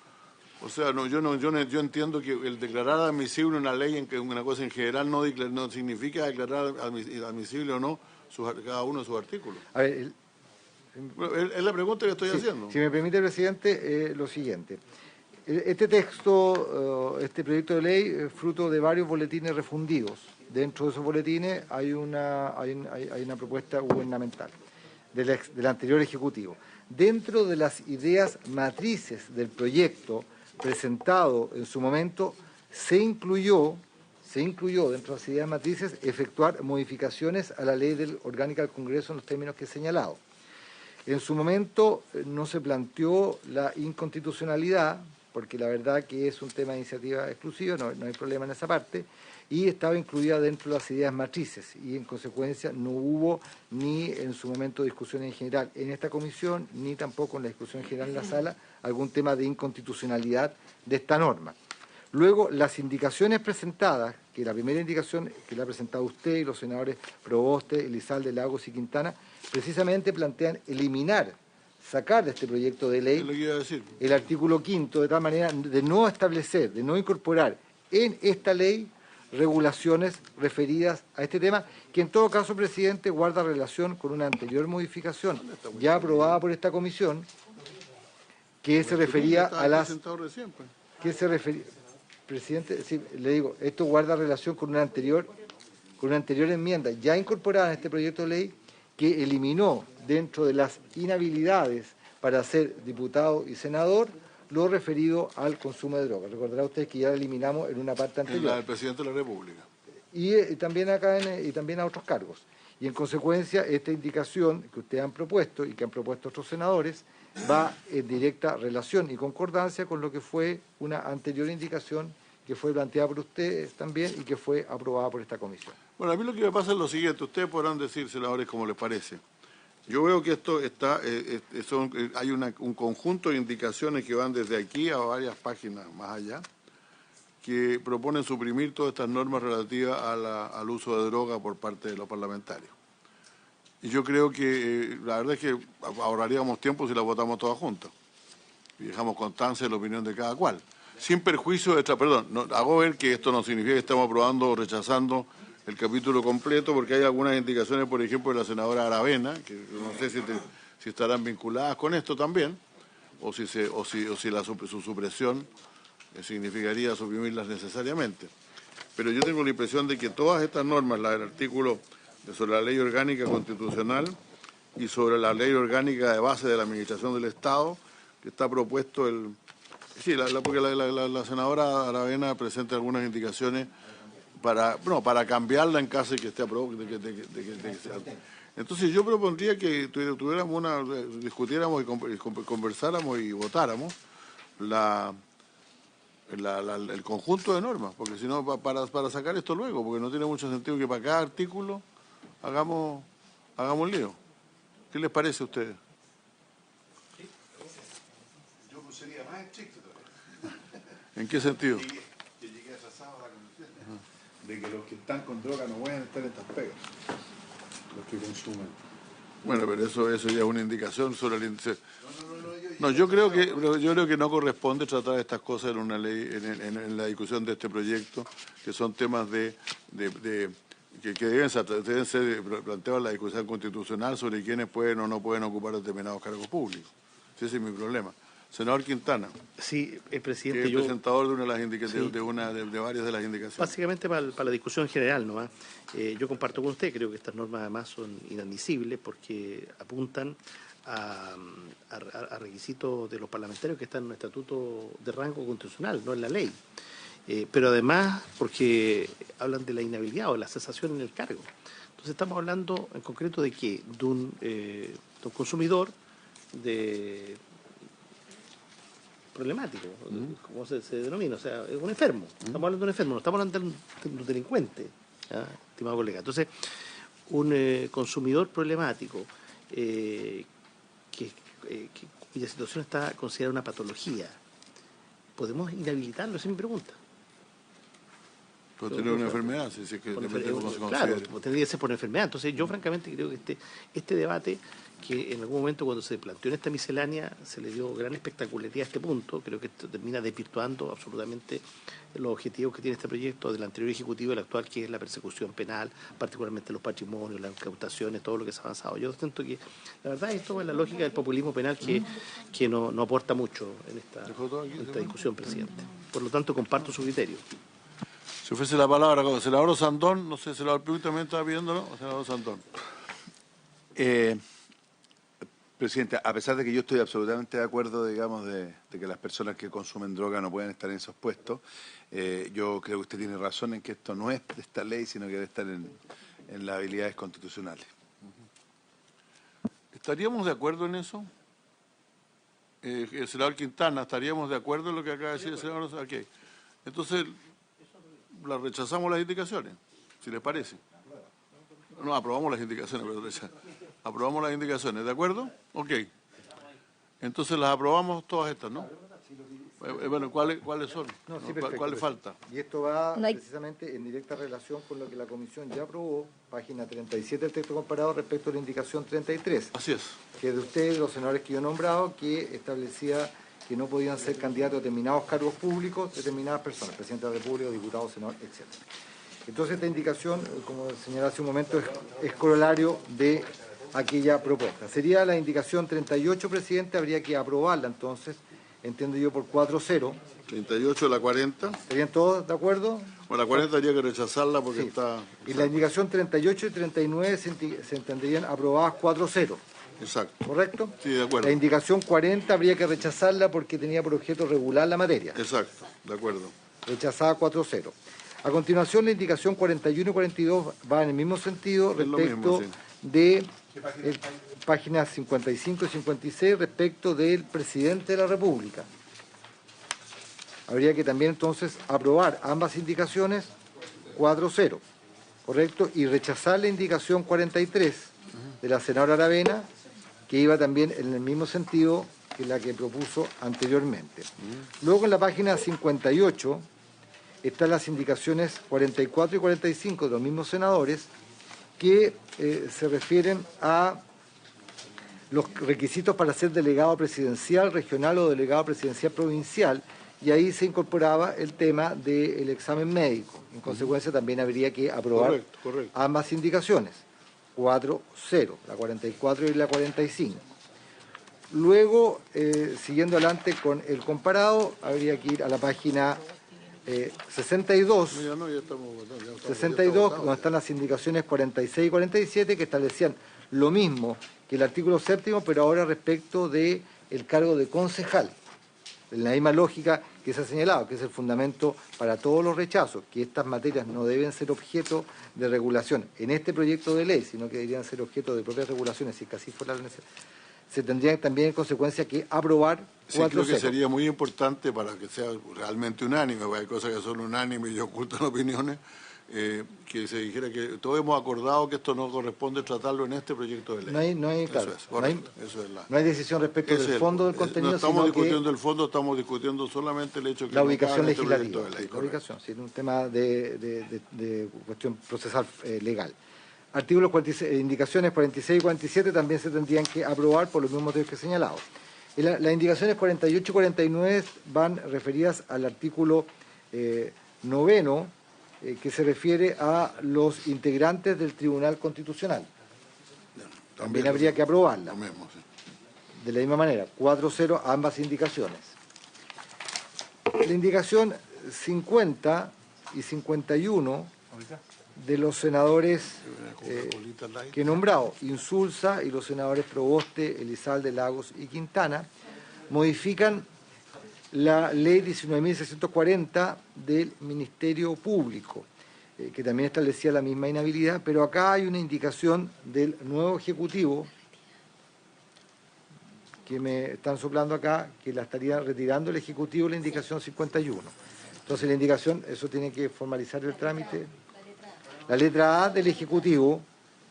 O sea, yo entiendo que el declarar admisible una ley, una cosa en general, no significa declarar admisible o no cada uno de sus artículos. A ver, es la pregunta que estoy haciendo. Si me permite, presidente, lo siguiente. Este texto, este proyecto de ley, es fruto de varios boletines refundidos. Dentro de esos boletines hay una propuesta gubernamental del anterior Ejecutivo. Dentro de las ideas matrices del proyecto presentado en su momento, se incluyó dentro de las ideas matrices efectuar modificaciones a la ley orgánica del Congreso en los términos que he señalado. En su momento no se planteó la inconstitucionalidad, porque la verdad que es un tema de iniciativa exclusiva, no hay problema en esa parte, y estaba incluida dentro de las ideas matrices, y en consecuencia no hubo ni en su momento discusión en general en esta comisión, ni tampoco en la discusión general en la sala, algún tema de inconstitucionalidad de esta norma. Luego, las indicaciones presentadas, que la primera indicación que le ha presentado usted y los senadores Proboste, Elizalde, Lagos y Quintana, precisamente plantean sacar de este proyecto de ley el artículo 5º, de tal manera de no establecer, de no incorporar en esta ley regulaciones referidas a este tema, que en todo caso, presidente, guarda relación con una anterior modificación ya aprobada por esta comisión, que se refería a las... ¿Qué se refería? Presidente, sí, le digo, esto guarda relación con una anterior enmienda ya incorporada en este proyecto de ley, que eliminó dentro de las inhabilidades para ser diputado y senador lo referido al consumo de drogas. Recordará usted que ya lo eliminamos en una parte anterior. En la del presidente de la República. Y también acá y también a otros cargos. Y en consecuencia, esta indicación que ustedes han propuesto y que han propuesto otros senadores va en directa relación y concordancia con lo que fue una anterior indicación que fue planteada por ustedes también y que fue aprobada por esta comisión. Bueno, a mí lo que me pasa es lo siguiente, ustedes podrán decir, senadores, como les parece. Yo veo que esto está, hay un conjunto de indicaciones que van desde aquí a varias páginas más allá, que proponen suprimir todas estas normas relativas al uso de droga por parte de los parlamentarios. Y yo creo que la verdad es que ahorraríamos tiempo si las votamos todas juntas y dejamos constancia de la opinión de cada cual. Sin perjuicio de hago ver que esto no significa que estamos aprobando o rechazando el capítulo completo, porque hay algunas indicaciones, por ejemplo, de la senadora Aravena, que no sé si estarán vinculadas con esto también, o si su supresión significaría suprimirlas necesariamente. Pero yo tengo la impresión de que todas estas normas, la del artículo sobre la ley orgánica constitucional y sobre la ley orgánica de base de la administración del Estado, que está propuesto porque la senadora Aravena presenta algunas indicaciones para cambiarla en caso de que esté aprobado. Entonces yo propondría que discutiéramos y conversáramos y votáramos el conjunto de normas, porque si no, para sacar esto luego, porque no tiene mucho sentido que para cada artículo hagamos un lío. ¿Qué les parece a ustedes? Yo sería más estricto todavía. ¿En qué sentido? Que llegué atrasado a la comisión. De que los que están con droga no pueden estar en estas pegas. Los que consumen. Bueno, pero eso ya es una indicación sobre el índice. No, yo creo que no corresponde tratar estas cosas en una ley, en la discusión de este proyecto, que son temas que deben ser planteados en la discusión constitucional sobre quiénes pueden o no pueden ocupar determinados cargos públicos. Ese es mi problema. Senador Quintana. Sí, el presidente. Que es presentador de varias de las indicaciones. Básicamente para la discusión general nomás. Yo comparto con usted, creo que estas normas además son inadmisibles porque apuntan a requisitos de los parlamentarios que están en un estatuto de rango constitucional, no en la ley. Pero además porque hablan de la inhabilidad o de la cesación en el cargo. Entonces estamos hablando en concreto de que de un consumidor problemático, como se denomina, o sea, es un enfermo. Estamos hablando de un enfermo, no estamos hablando de un delincuente, ¿ya? Estimado colega. Entonces, un consumidor problemático cuya situación está considerada una patología, ¿podemos inhabilitarlo? Esa es mi pregunta. Puede tener una enfermedad, si es que claro, tendría que ser por enfermedad. Entonces yo francamente creo que este debate, que en algún momento cuando se planteó en esta miscelánea se le dio gran espectacularidad a este punto, creo que esto termina desvirtuando absolutamente los objetivos que tiene este proyecto del anterior ejecutivo y el actual, que es la persecución penal, particularmente los patrimonios, las incautaciones, todo lo que se ha avanzado. Yo siento que la verdad esto es la lógica del populismo penal que no aporta mucho en esta discusión, presidente. Por lo tanto comparto su criterio. Se ofrece la palabra con el senador Sandón, no sé, senador Piu también estaba pidiéndolo, o senador Sandón. Presidente, a pesar de que yo estoy absolutamente de acuerdo, digamos, de que las personas que consumen droga no pueden estar en esos puestos, yo creo que usted tiene razón en que esto no es de esta ley, sino que debe estar en las habilidades constitucionales. ¿Estaríamos de acuerdo en eso? El senador Quintana, ¿estaríamos de acuerdo en lo que acaba de decir el senador? Okay. Entonces, rechazamos las indicaciones, si les parece. No, aprobamos las indicaciones, pero aprobamos las indicaciones, ¿de acuerdo? Ok. Entonces las aprobamos todas estas, ¿no? Bueno, ¿cuáles son? No, sí, perfecto. ¿Cuál falta? Y esto va precisamente en directa relación con lo que la Comisión ya aprobó, página 37 del texto comparado respecto a la indicación 33. Así es. Que de ustedes, los senadores que yo he nombrado, que establecía que no podían ser candidatos a determinados cargos públicos, determinadas personas, presidente de la República, diputados, senadores, etc. Entonces esta indicación, como señalé hace un momento, es corolario de aquella propuesta. Sería la indicación 38, presidente, habría que aprobarla entonces, entiendo yo, por 4-0. 38 de la 40. ¿Estarían todos de acuerdo? Bueno, la 40 habría que rechazarla porque está... Y la indicación 38 y 39 se entenderían aprobadas 4-0. Exacto. ¿Correcto? Sí, de acuerdo. La indicación 40 habría que rechazarla porque tenía por objeto regular la materia. Exacto, de acuerdo. Rechazada 4-0. A continuación, la indicación 41 y 42 va en el mismo sentido respecto de páginas 55 y 56 respecto del presidente de la República. Habría que también entonces aprobar ambas indicaciones 4-0, ¿correcto? Y rechazar la indicación 43 de la senadora Aravena, que iba también en el mismo sentido que la que propuso anteriormente. Luego en la página 58 están las indicaciones 44 y 45 de los mismos senadores que se refieren a los requisitos para ser delegado presidencial regional o delegado presidencial provincial, y ahí se incorporaba el tema del examen médico. En consecuencia también habría que aprobar ambas indicaciones, 4-0, la 44 y la 45. Luego, siguiendo adelante con el comparado, habría que ir a la página 62, 62, donde están las indicaciones 46 y 47, que establecían lo mismo que el artículo 7º, pero ahora respecto del cargo de concejal. En la misma lógica que se ha señalado, que es el fundamento para todos los rechazos, que estas materias no deben ser objeto de regulación en este proyecto de ley, sino que deberían ser objeto de propias regulaciones, si casi fuera la necesidad. Se tendrían también en consecuencia que aprobar 4-0. Creo que sería muy importante para que sea realmente unánime, porque hay cosas que son unánimes y ocultan opiniones, que se dijera que todos hemos acordado que esto no corresponde tratarlo en este proyecto de ley. No hay, claro, eso es, correcto, eso es no hay decisión respecto del fondo del contenido. No estamos discutiendo el fondo, estamos discutiendo solamente el hecho de que la ubicación no cabe en este legislativa, proyecto de ley, la ubicación, sí, un tema de cuestión procesal legal. Artículos 46, indicaciones 46 y 47 también se tendrían que aprobar por los mismos motivos que he señalado. Las indicaciones 48 y 49 van referidas al artículo 9º, que se refiere a los integrantes del Tribunal Constitucional. También habría que aprobarla. De la misma manera, 4-0 ambas indicaciones. La indicación 50 y 51 de los senadores que he nombrado, Insulza, y los senadores Proboste, Elizalde, Lagos y Quintana, modifican la ley 19.640 del Ministerio Público, que también establecía la misma inhabilidad, pero acá hay una indicación del nuevo Ejecutivo, que me están soplando acá, que la estaría retirando el Ejecutivo, la indicación 51. Entonces la indicación, eso tiene que formalizar el trámite. La letra A del Ejecutivo.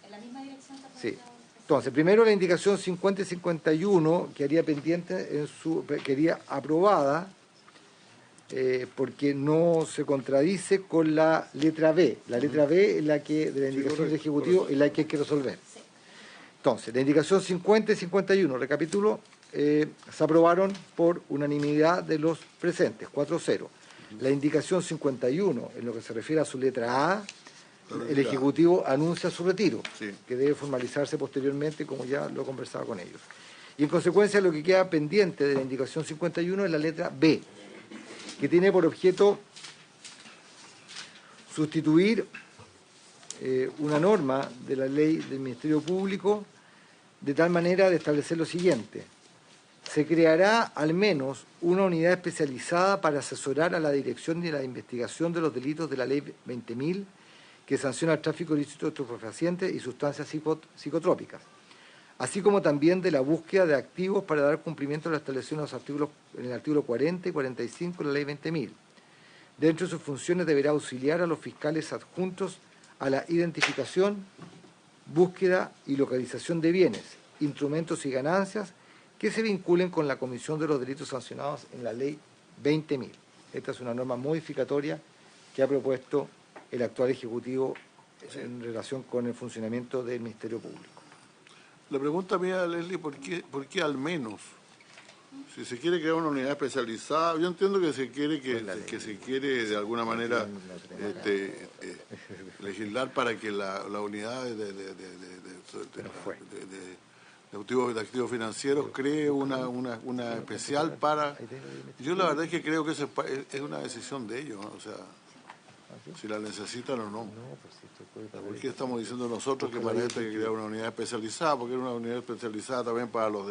¿En la misma dirección? Sí. Entonces, primero la indicación 50 y 51 quedaría pendiente, quedaría aprobada, porque no se contradice con la letra B. La letra B es la que, de la indicación del Ejecutivo, es la que hay que resolver. Entonces, la indicación 50 y 51, recapitulo, se aprobaron por unanimidad de los presentes, 4-0. La indicación 51, en lo que se refiere a su letra A, el Ejecutivo anuncia su retiro, que debe formalizarse posteriormente, como ya lo he conversado con ellos. Y en consecuencia lo que queda pendiente de la indicación 51 es la letra B, que tiene por objeto sustituir una norma de la ley del Ministerio Público de tal manera de establecer lo siguiente: se creará al menos una unidad especializada para asesorar a la dirección y la investigación de los delitos de la ley 20.000, que sanciona el tráfico ilícito de estupefacientes y sustancias psicotrópicas, así como también de la búsqueda de activos para dar cumplimiento a la establecido en el artículo 40 y 45 de la ley 20.000. Dentro de sus funciones deberá auxiliar a los fiscales adjuntos a la identificación, búsqueda y localización de bienes, instrumentos y ganancias que se vinculen con la comisión de los delitos sancionados en la ley 20.000. Esta es una norma modificatoria que ha propuesto el actual Ejecutivo en relación con el funcionamiento del Ministerio Público. La pregunta mía, Leslie, ¿por qué al menos? Si se quiere crear una unidad especializada, yo entiendo que se quiere que se quiere de alguna manera legislar para que la unidad de activos financieros cree una especial para... Yo la verdad es que creo que eso es una decisión de ellos, ¿no? O sea, si la necesitan o no. ¿Por qué estamos diciendo nosotros que para esto hay que crear una unidad especializada? Porque es una unidad especializada también para los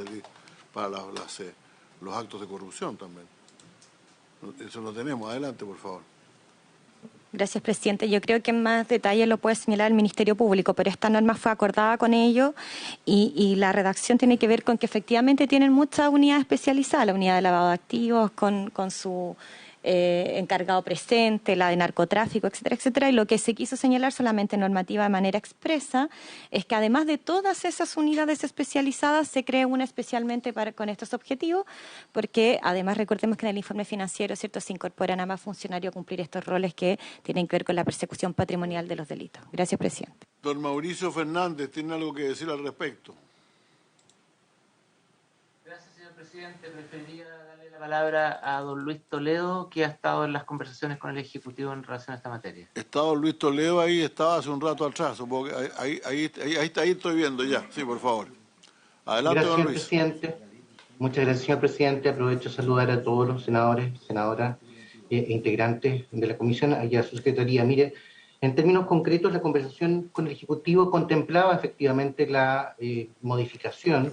actos de corrupción también. Eso lo tenemos. Adelante, por favor. Gracias, presidente. Yo creo que en más detalle lo puede señalar el Ministerio Público, pero esta norma fue acordada con ellos y la redacción tiene que ver con que efectivamente tienen muchas unidades especializadas, la unidad de lavado de activos con su encargado presente, la de narcotráfico, etcétera, etcétera. Y lo que se quiso señalar solamente normativa de manera expresa es que además de todas esas unidades especializadas se cree una especialmente con estos objetivos, porque además recordemos que en el informe financiero, ¿cierto?, se incorporan a más funcionarios a cumplir estos roles que tienen que ver con la persecución patrimonial de los delitos. Gracias, presidente. Don Mauricio Fernández, ¿tiene algo que decir al respecto? Gracias, señor presidente. Preferiría darle la palabra a don Luis Toledo, que ha estado en las conversaciones con el Ejecutivo en relación a esta materia. Está don Luis Toledo ahí, estaba hace un rato atrás, supongo que ahí estoy viendo ya. Sí, por favor. Adelante, Gracias, don Luis. presidente. Muchas gracias, señor presidente. Aprovecho a saludar a todos los senadores, senadoras e integrantes de la comisión y a su secretaría. Mire, en términos concretos, la conversación con el Ejecutivo contemplaba efectivamente la modificación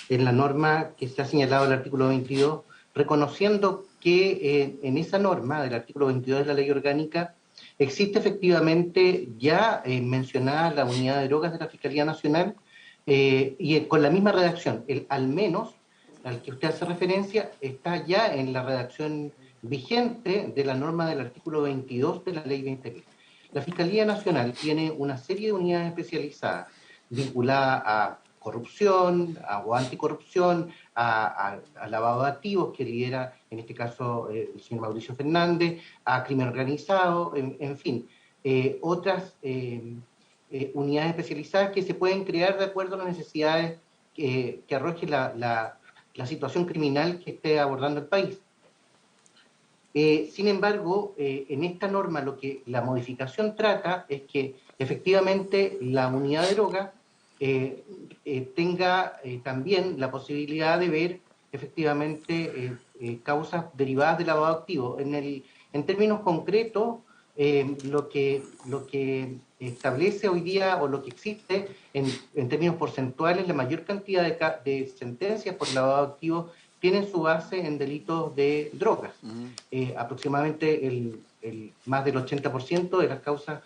en la norma que se ha señalado el artículo 22, reconociendo que en esa norma del artículo 22 de la Ley Orgánica existe efectivamente ya mencionada la unidad de drogas de la Fiscalía Nacional y con la misma redacción, el al menos al que usted hace referencia, está ya en la redacción vigente de la norma del artículo 22 de la Ley 20.000. La Fiscalía Nacional tiene una serie de unidades especializadas vinculadas a corrupción, o anticorrupción, a lavado de activos, que lidera en este caso el señor Mauricio Fernández, a crimen organizado, en fin, otras unidades especializadas que se pueden crear de acuerdo a las necesidades que arroje la situación criminal que esté abordando el país. Sin embargo, en esta norma lo que la modificación trata es que efectivamente la unidad de droga tenga también la posibilidad de ver efectivamente causas derivadas del lavado activo. En términos concretos, lo que establece hoy día o lo que existe en términos porcentuales, la mayor cantidad de sentencias por lavado activo tienen su base en delitos de drogas. Aproximadamente más del 80% de las causas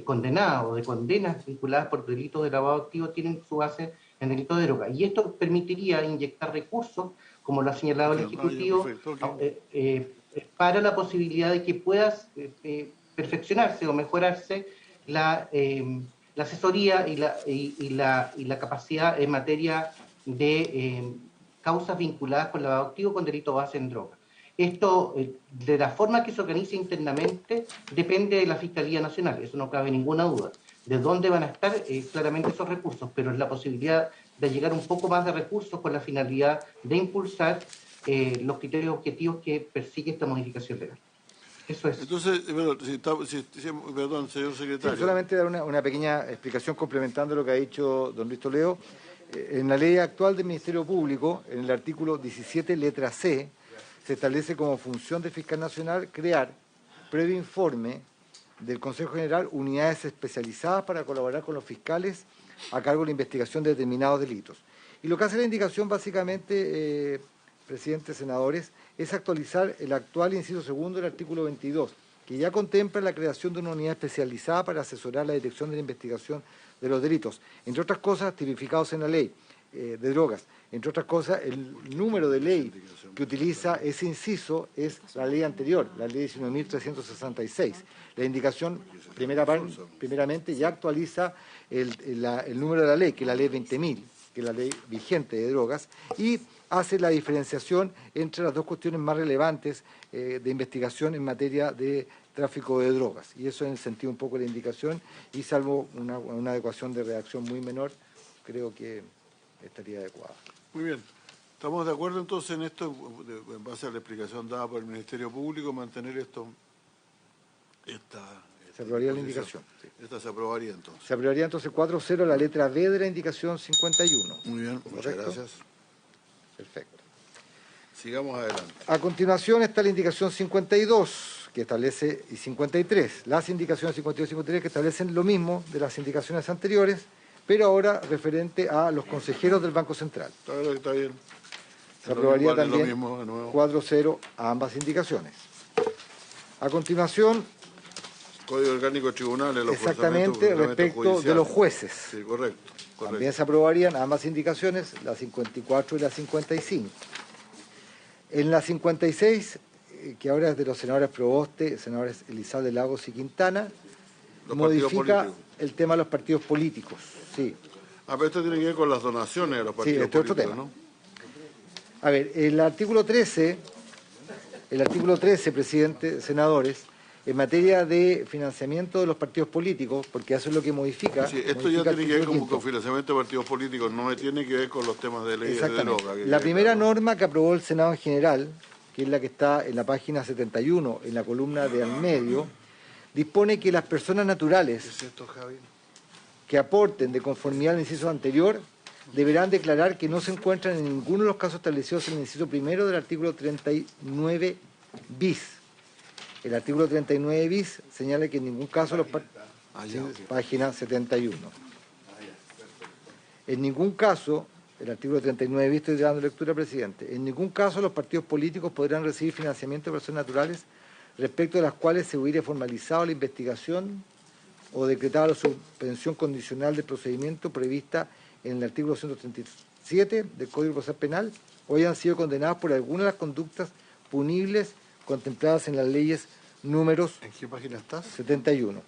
condenadas o de condenas vinculadas por delitos de lavado activo tienen su base en delitos de droga. Y esto permitiría inyectar recursos, como lo ha señalado el Ejecutivo, para la posibilidad de que pueda perfeccionarse o mejorarse la asesoría y la capacidad en materia de causas vinculadas con lavado activo con delito base en droga. Esto, de la forma que se organiza internamente, depende de la Fiscalía Nacional, eso no cabe ninguna duda. De dónde van a estar claramente esos recursos, pero es la posibilidad de llegar un poco más de recursos con la finalidad de impulsar los criterios objetivos que persigue esta modificación legal. Eso es. Entonces, perdón, señor secretario. Sí, solamente dar una pequeña explicación complementando lo que ha dicho don Luis Toledo. En la ley actual del Ministerio Público, en el artículo 17, letra C, se establece como función del fiscal nacional crear, previo informe del Consejo General, unidades especializadas para colaborar con los fiscales a cargo de la investigación de determinados delitos. Y lo que hace la indicación básicamente, presidente, senadores, es actualizar el actual inciso segundo del artículo 22, que ya contempla la creación de una unidad especializada para asesorar la dirección de la investigación de los delitos, entre otras cosas tipificados en la ley de drogas. Entre otras cosas, el número de ley que utiliza ese inciso es la ley anterior, la ley 19.366. La indicación, primeramente, ya actualiza el número de la ley, que es la ley 20.000, que es la ley vigente de drogas, y hace la diferenciación entre las dos cuestiones más relevantes de investigación en materia de tráfico de drogas. Y eso en el sentido un poco de la indicación, y salvo una adecuación de redacción muy menor, creo que estaría adecuada. Muy bien. ¿Estamos de acuerdo entonces en esto, en base a la explicación dada por el Ministerio Público, mantener esta Se aprobaría la indicación. Sí. Esta se aprobaría entonces. Se aprobaría entonces 4-0 la letra B de la indicación 51. Muy bien, muchas gracias. Perfecto. Sigamos adelante. A continuación está la indicación 52, que establece, y 53. Las indicaciones 52 y 53 que establecen lo mismo de las indicaciones anteriores, pero ahora referente a los consejeros del Banco Central. Está bien. Se aprobaría Vale, también lo mismo, de nuevo. 4-0 a ambas indicaciones. A continuación, Código Orgánico de Tribunales, los exactamente respecto de los jueces. Sí, correcto. También se aprobarían ambas indicaciones, la 54 y la 55. En la 56, que ahora es de los senadores Proboste, senadores Elizalde Lagos y Quintana, Los modifica partidos el tema de los partidos políticos. Sí. Pero esto tiene que ver con las donaciones de los partidos este es otro políticos, tema. ¿no? A ver, el artículo 13, presidente, senadores, en materia de financiamiento de los partidos políticos, porque eso es lo que modifica. Sí, esto modifica ya el tiene que ver título con quinto. financiamiento de partidos políticos, no tiene que ver con los temas de leyes de Exactamente. droga. La primera norma que aprobó el Senado en general, que es la que está en la página 71, en la columna de al medio, dispone que las personas naturales ¿Qué es esto, Javi? que aporten de conformidad al inciso anterior deberán declarar que no se encuentran en ninguno de los casos establecidos en el inciso primero del artículo 39 bis. El artículo 39 bis señala que en ningún caso los página 71. En ningún caso, el artículo 39 bis, estoy dando lectura, presidente, en ningún caso los partidos políticos podrán recibir financiamiento de personas naturales respecto de las cuales se hubiera formalizado la investigación o decretado la suspensión condicional del procedimiento prevista en el artículo 137 del Código Procesal Penal o hayan sido condenados por alguna de las conductas punibles contempladas en las leyes números... ¿En qué página estás? 71.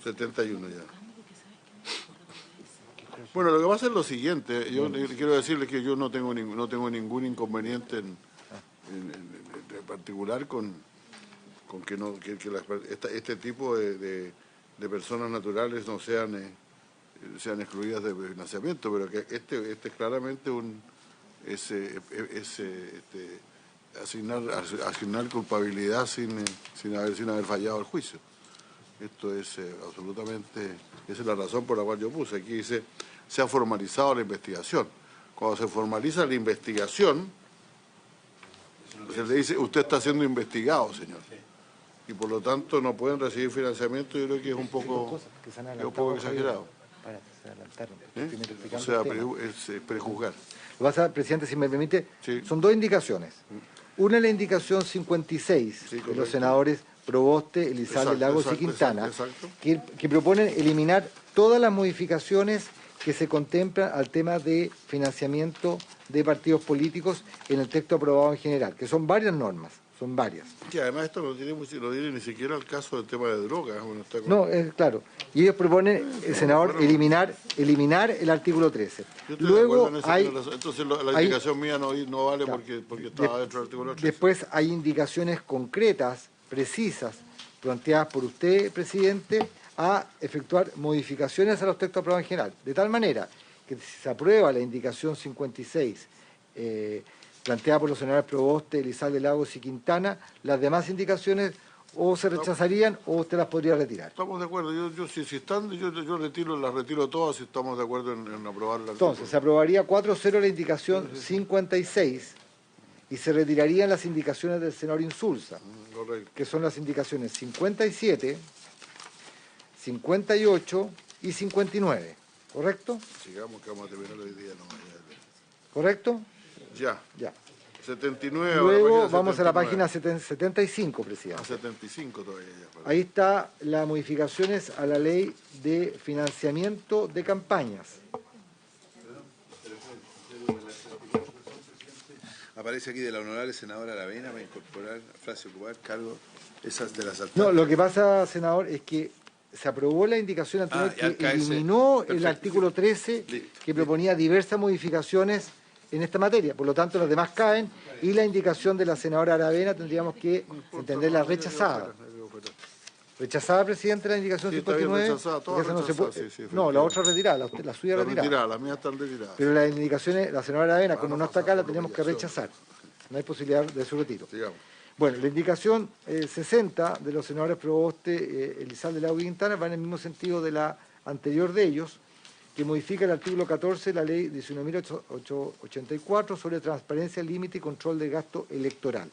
71 ya. Bueno, lo que pasa es lo siguiente. Yo quiero decirles que yo no tengo ningún inconveniente en particular con que este tipo de personas naturales no sean excluidas de financiamiento, pero que este es claramente asignar culpabilidad sin haber fallado el juicio. Esto es absolutamente, esa es la razón por la cual yo puse. Aquí dice, se ha formalizado la investigación. Cuando se formaliza la investigación, se le dice, usted está siendo investigado, señor. Y por lo tanto no pueden recibir financiamiento, yo creo que es un poco exagerado. O sea, es prejuzgar. Lo que pasa, presidente, si me permite, Sí. son dos indicaciones. Una es la indicación 56 de los senadores Proboste, Elizalde, Lagos y Quintana, exacto. Que proponen eliminar todas las modificaciones que se contemplan al tema de financiamiento de partidos políticos en el texto aprobado en general, que son varias normas, son varias. Y además esto no tiene ni siquiera el caso del tema de drogas. Bueno, No, claro. Y ellos proponen, el senador, eliminar el artículo 13. Yo estoy Luego de acuerdo en eso, entonces la indicación mía no vale porque estaba dentro del artículo 13. Después hay indicaciones concretas, precisas, planteadas por usted, presidente, a efectuar modificaciones a los textos aprobados en general. De tal manera que si se aprueba la indicación 56, planteada por los senadores Proboste, Elizalde, Lagos y Quintana, las demás indicaciones o se rechazarían o usted las podría retirar. Estamos de acuerdo. Si están, yo las retiro todas si estamos de acuerdo en aprobar la. Entonces, se aprobaría 4-0 la indicación 56 y se retirarían las indicaciones del senador Insulza, que son las indicaciones 57, 58 y 59. ¿Correcto? Sigamos que vamos a terminar hoy día. ¿Correcto? Ya. 79. Luego vamos a la página 75, presidente. A 75 todavía. Ahí está las modificaciones a la ley de financiamiento de campañas. Aparece aquí de la honorable senadora Aravena para incorporar frase ocupar cargo esas de las altas. No, lo que pasa, senador, es que se aprobó la indicación anterior que eliminó el artículo 13 que proponía diversas modificaciones en esta materia. Por lo tanto, los demás caen y la indicación de la senadora Aravena tendríamos que entenderla rechazada. ¿Rechazada, presidente, la indicación 59? No, la otra retirada, la suya retirada. Las mías están retiradas. Pero las indicaciones, la senadora Aravena, como no está acá, la tenemos que rechazar. No hay posibilidad de su retiro. Digamos. Bueno, la indicación 60 de los senadores Proboste, Elizalde, Lago y Quintana va en el mismo sentido de la anterior de ellos, que modifica el artículo 14 de la ley 19.884 sobre transparencia, límite y control de gasto electoral.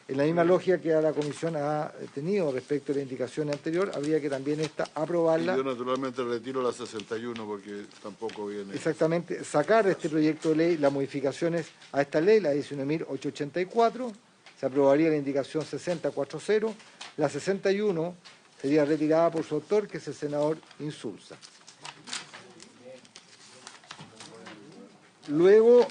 En la misma lógica que la Comisión ha tenido respecto a la indicación anterior, habría que también aprobarla. Y yo naturalmente retiro la 61 porque tampoco viene. Exactamente, sacar de este proyecto de ley las modificaciones a esta ley, la 19.884, se aprobaría la indicación 6040, la 61 sería retirada por su autor, que es el senador Insulza. Luego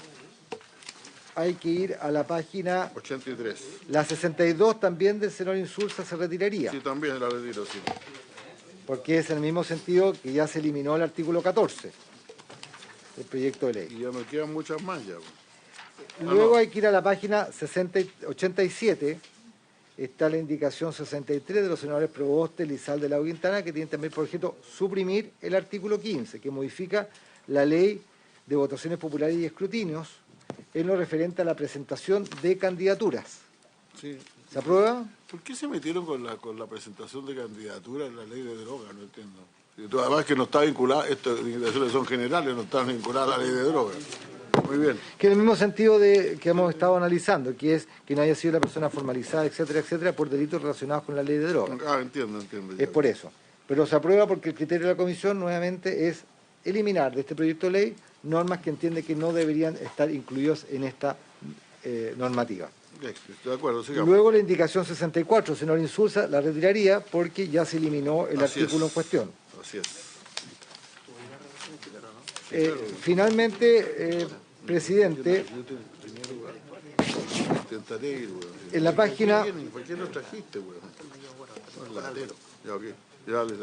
hay que ir a la página 83. La 62 también del senador Insulza se retiraría. Sí, también la retiro, sí. Porque es en el mismo sentido que ya se eliminó el artículo 14 del proyecto de ley. Y ya me quedan muchas más ya. Luego hay que ir a la página 87, está la indicación 63 de los senadores Proboste, Elizalde, Lago y Quintana, que tienen también por objeto suprimir el artículo 15, que modifica la ley de votaciones populares y escrutinios en lo referente a la presentación de candidaturas. Sí. ¿Se aprueba? ¿Por qué se metieron con la presentación de candidaturas en la ley de droga? No entiendo. Y además que no está vinculada, estas indicaciones son generales, no están vinculadas a la ley de droga. Muy bien. Que en el mismo sentido que hemos estado analizando, que es que no haya sido la persona formalizada, etcétera, etcétera, por delitos relacionados con la ley de droga. Ah, entiendo. Es por eso. Pero se aprueba porque el criterio de la Comisión nuevamente es eliminar de este proyecto de ley normas que entiende que no deberían estar incluidas en esta normativa. Estoy de acuerdo, sigamos. Luego la indicación 64, senador Insulza, la retiraría porque ya se eliminó el artículo en cuestión. Así es. Finalmente, presidente, Intentaré ir, en la página... ¿Por qué no trajiste, weón? Ya, ok. Dale.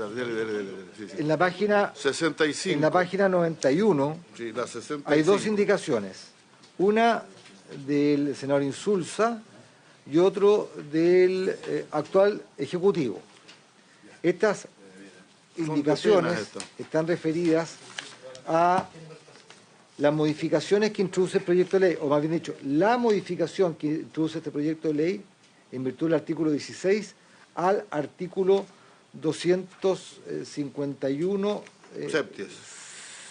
Sí. En la página 65. En la página 91 sí, la 65. Hay dos indicaciones. Una del senador Insulza y otro del actual Ejecutivo. Estas indicaciones están referidas a las modificaciones que introduce el proyecto de ley, o más bien dicho, la modificación que introduce este proyecto de ley en virtud del artículo 16 al artículo 251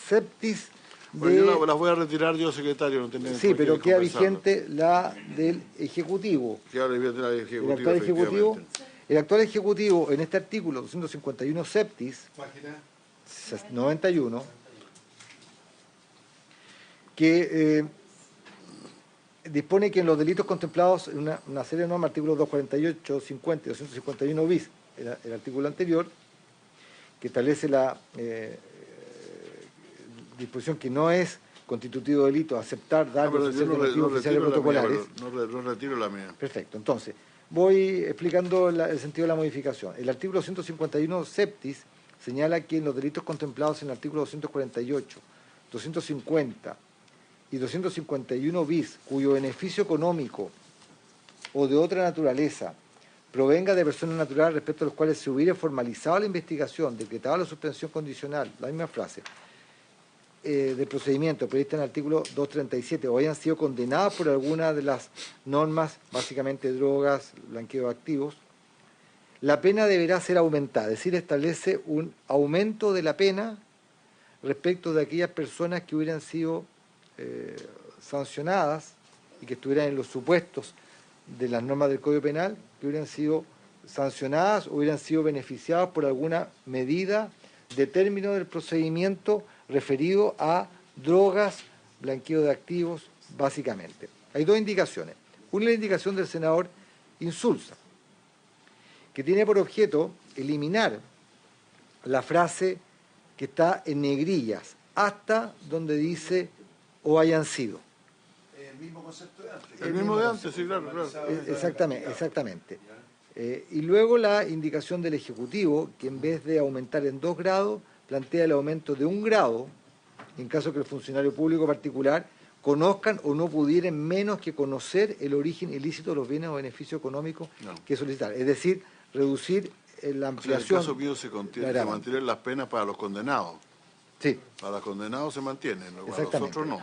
septis bueno, yo las voy a retirar yo, secretario. No tenía sí, pero queda vigente la del Ejecutivo. Queda vigente la del Ejecutivo, el actual Ejecutivo en este artículo 251 septis, página 91, que dispone que en los delitos contemplados en una serie de normas, artículos 248, 50 y 251 bis, el artículo anterior, que establece la disposición que no es constitutivo de delito aceptar, dar o ofrecer donativos oficiales protocolares. No retiro la mía. Perfecto. Entonces, voy explicando el sentido de la modificación. El artículo 151 septis señala que en los delitos contemplados en el artículo 248, 250 y 251 bis, cuyo beneficio económico o de otra naturaleza provenga de personas naturales respecto a los cuales se hubiera formalizado la investigación, decretada la suspensión condicional, la misma frase, del procedimiento prevista en el artículo 237 o hayan sido condenados por alguna de las normas, básicamente drogas, blanqueo de activos, la pena deberá ser aumentada, es decir, establece un aumento de la pena respecto de aquellas personas que hubieran sido sancionadas y que estuvieran en los supuestos de las normas del Código Penal, que hubieran sido sancionadas o hubieran sido beneficiadas por alguna medida de término del procedimiento referido a drogas, blanqueo de activos, básicamente. Hay dos indicaciones. Una es la indicación del senador Insulza, que tiene por objeto eliminar la frase que está en negrillas, hasta donde dice o hayan sido. El mismo concepto de antes. El mismo de antes, sí, claro. Exactamente. Y luego la indicación del Ejecutivo, que en vez de aumentar en 2 grados, plantea el aumento de 1 grado, en caso que el funcionario público particular conozcan o no pudieran menos que conocer el origen ilícito de los bienes o beneficios económicos que solicitar. Es decir, reducir la ampliación. O sea, en el caso mío se mantienen las penas para los condenados. Sí. Para los condenados se mantienen, para los otros no.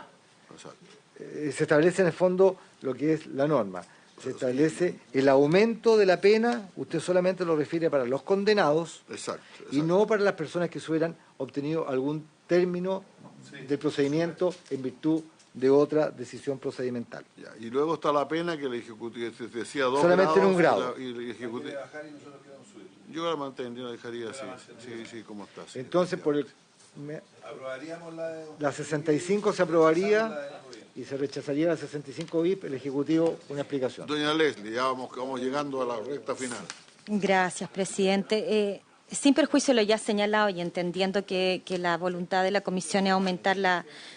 Exacto. Se establece en el fondo lo que es la norma. se establece el aumento de la pena, usted solamente lo refiere para los condenados. Exacto. Y no para las personas que hubieran obtenido algún término del procedimiento en virtud de otra decisión procedimental. Ya, y luego está la pena que el Ejecutivo decía 2 solamente grados. En un grado. Y el Ejecutivo... Yo la mantendría, la dejaría así, sí, como está. Sí, entonces, por el... Aprobaríamos la 65 se aprobaría y se rechazaría la 65 BIP, el Ejecutivo, una explicación. Doña Leslie, ya vamos llegando a la recta final. Gracias, presidente. Sin perjuicio de lo ya señalado y entendiendo que la voluntad de la Comisión es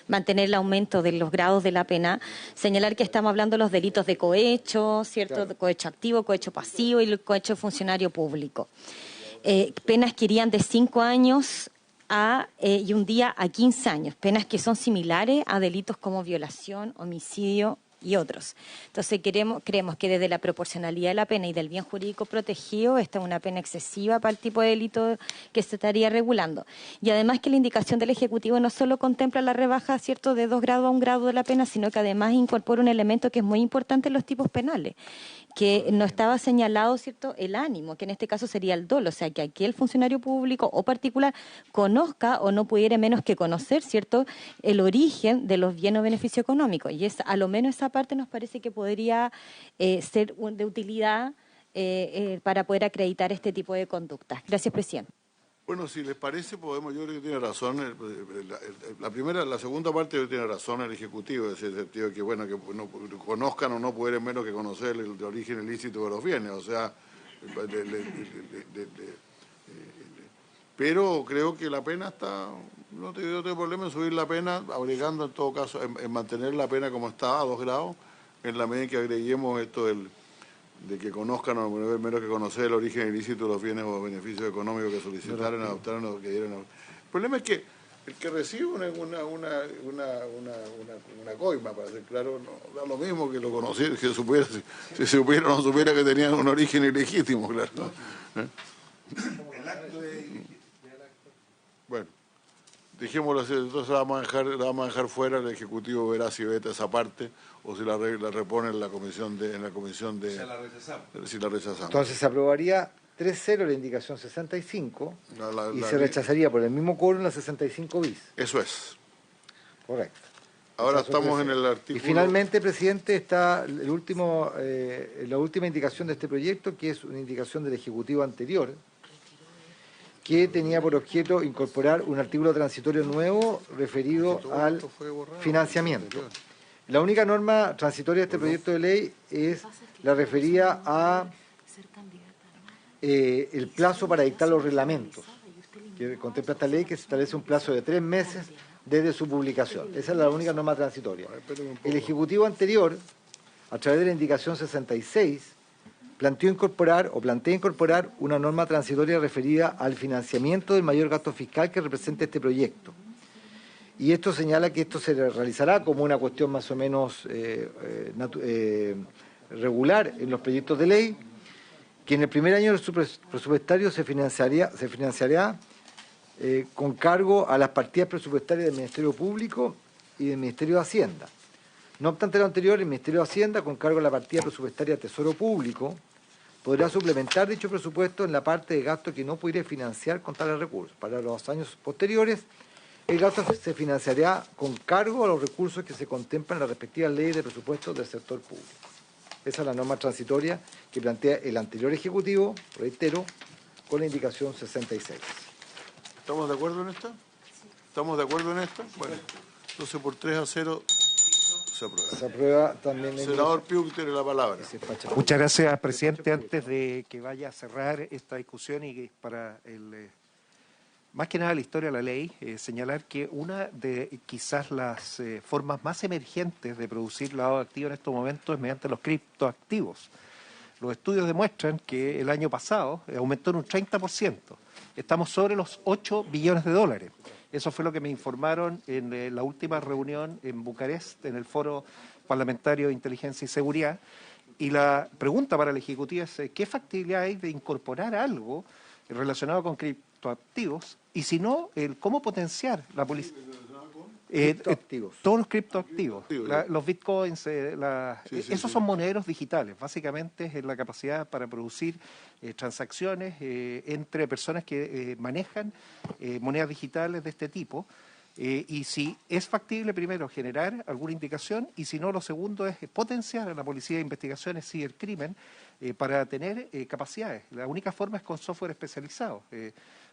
mantener el aumento de los grados de la pena, señalar que estamos hablando de los delitos de cohecho, ¿cierto? Claro. Cohecho activo, cohecho pasivo y el cohecho de funcionario público. Penas que irían de 5 años y un día a 15 años, penas que son similares a delitos como violación, homicidio y otros. Entonces creemos que desde la proporcionalidad de la pena y del bien jurídico protegido, esta es una pena excesiva para el tipo de delito que se estaría regulando. Y además que la indicación del Ejecutivo no solo contempla la rebaja, ¿cierto?, de 2 grados a 1 grado de la pena, sino que además incorpora un elemento que es muy importante en los tipos penales, que no estaba señalado, ¿cierto?, el ánimo, que en este caso sería el dolo, o sea, que aquí el funcionario público o particular conozca o no pudiera menos que conocer, ¿cierto?, el origen de los bienes o beneficios económicos. Y a lo menos esa parte nos parece que podría ser de utilidad para poder acreditar este tipo de conductas. Gracias, presidente. Bueno, si les parece, podemos, yo creo que tiene razón, la segunda parte tiene razón el Ejecutivo, en el sentido de que, bueno, que no conozcan o no pudieran menos que conocer el origen ilícito de los bienes, o sea, pero creo que la pena no tengo problema en subir la pena, obligando en todo caso, en mantener la pena como está, a 2 grados, en la medida en que agreguemos esto de que conozcan o menos que conocer el origen ilícito de los bienes o beneficios económicos que solicitaron, adoptaron o que dieron. El problema es que el que recibe una coima, para ser claro, no da lo mismo que lo conociera, que supiera, si supiera o no supiera que tenían un origen ilegítimo, claro. El acto de... Bueno, dejémoslo así, entonces la vamos a dejar fuera, el Ejecutivo verá si veta esa parte o si la repone en la comisión de... Si la rechazamos. Si la rechazamos. Entonces se aprobaría 3-0 la indicación 65 y se rechazaría por el mismo quórum la 65 bis. Eso es. Correcto. Ahora estamos en el artículo... Y finalmente, presidente, está la última indicación de este proyecto, que es una indicación del Ejecutivo anterior, que tenía por objeto incorporar un artículo transitorio nuevo referido al financiamiento. La única norma transitoria de este proyecto de ley es la referida a el plazo para dictar los reglamentos, que contempla esta ley, que se establece un plazo de 3 meses desde su publicación. Esa es la única norma transitoria. El Ejecutivo anterior, a través de la indicación 66, plantea incorporar una norma transitoria referida al financiamiento del mayor gasto fiscal que representa este proyecto. Y esto señala que esto se realizará como una cuestión más o menos regular en los proyectos de ley, que en el primer año del presupuestario se financiará con cargo a las partidas presupuestarias del Ministerio Público y del Ministerio de Hacienda. No obstante lo anterior, el Ministerio de Hacienda, con cargo a la partida presupuestaria de Tesoro Público, podrá suplementar dicho presupuesto en la parte de gasto que no pudiera financiar con tales recursos. Para los años posteriores, el gasto se financiará con cargo a los recursos que se contemplan en las respectivas leyes de presupuesto del sector público. Esa es la norma transitoria que plantea el anterior Ejecutivo, reitero, con la indicación 66. ¿Estamos de acuerdo en esta? ¿Estamos de acuerdo en esta? Bueno, entonces por 3-0 se aprueba. Se aprueba también. Senador Piuk tiene la palabra. Muchas gracias, presidente. Antes de que vaya a cerrar esta discusión y que para más que nada la historia de la ley, señalar que una de quizás las formas más emergentes de producir lavado de activos en estos momentos es mediante los criptoactivos. Los estudios demuestran que el año pasado aumentó en un 30%. Estamos sobre los 8 billones de dólares. Eso fue lo que me informaron en la última reunión en Bucarest, en el Foro Parlamentario de Inteligencia y Seguridad. Y la pregunta para el Ejecutivo es, ¿qué factibilidad hay de incorporar algo relacionado con criptoactivos? Y si no, ¿cómo potenciar la policía? Criptoactivos. Todos los criptoactivos, ya. los bitcoins, esos son monederos digitales. Básicamente es la capacidad para producir transacciones entre personas que manejan monedas digitales de este tipo. Y si es factible, primero, generar alguna indicación, y si no, lo segundo es potenciar a la Policía de Investigaciones Cibercrimen para tener capacidades. La única forma es con software especializado.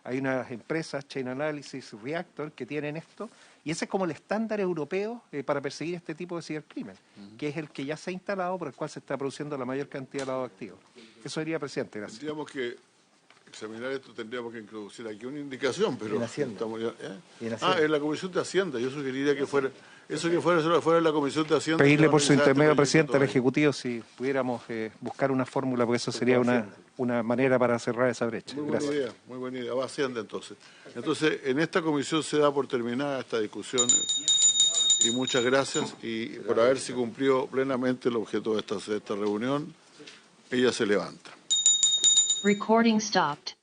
Hay unas empresas, Chain Analysis, Reactor, que tienen esto, y ese es como el estándar europeo para perseguir este tipo de cibercrimen, que es el que ya se ha instalado, por el cual se está produciendo la mayor cantidad de lavado activo. Eso sería, presidente. Gracias. Tendríamos que examinar esto, tendríamos que introducir aquí una indicación, pero En Hacienda. estamos ya, En Hacienda. en la Comisión de Hacienda. Yo sugeriría que fuera en la Comisión de Hacienda. Pedirle por su Analizar intermedio, este presidente, al proyecto Ejecutivo, si pudiéramos buscar una fórmula, porque eso sería una manera para cerrar esa brecha. Muy buena idea, muy buena idea. Va a Hacienda entonces. Entonces, en esta comisión se da por terminada esta discusión y muchas gracias y por haberse cumplido plenamente el objeto de esta reunión. Ella se levanta. Recording stopped.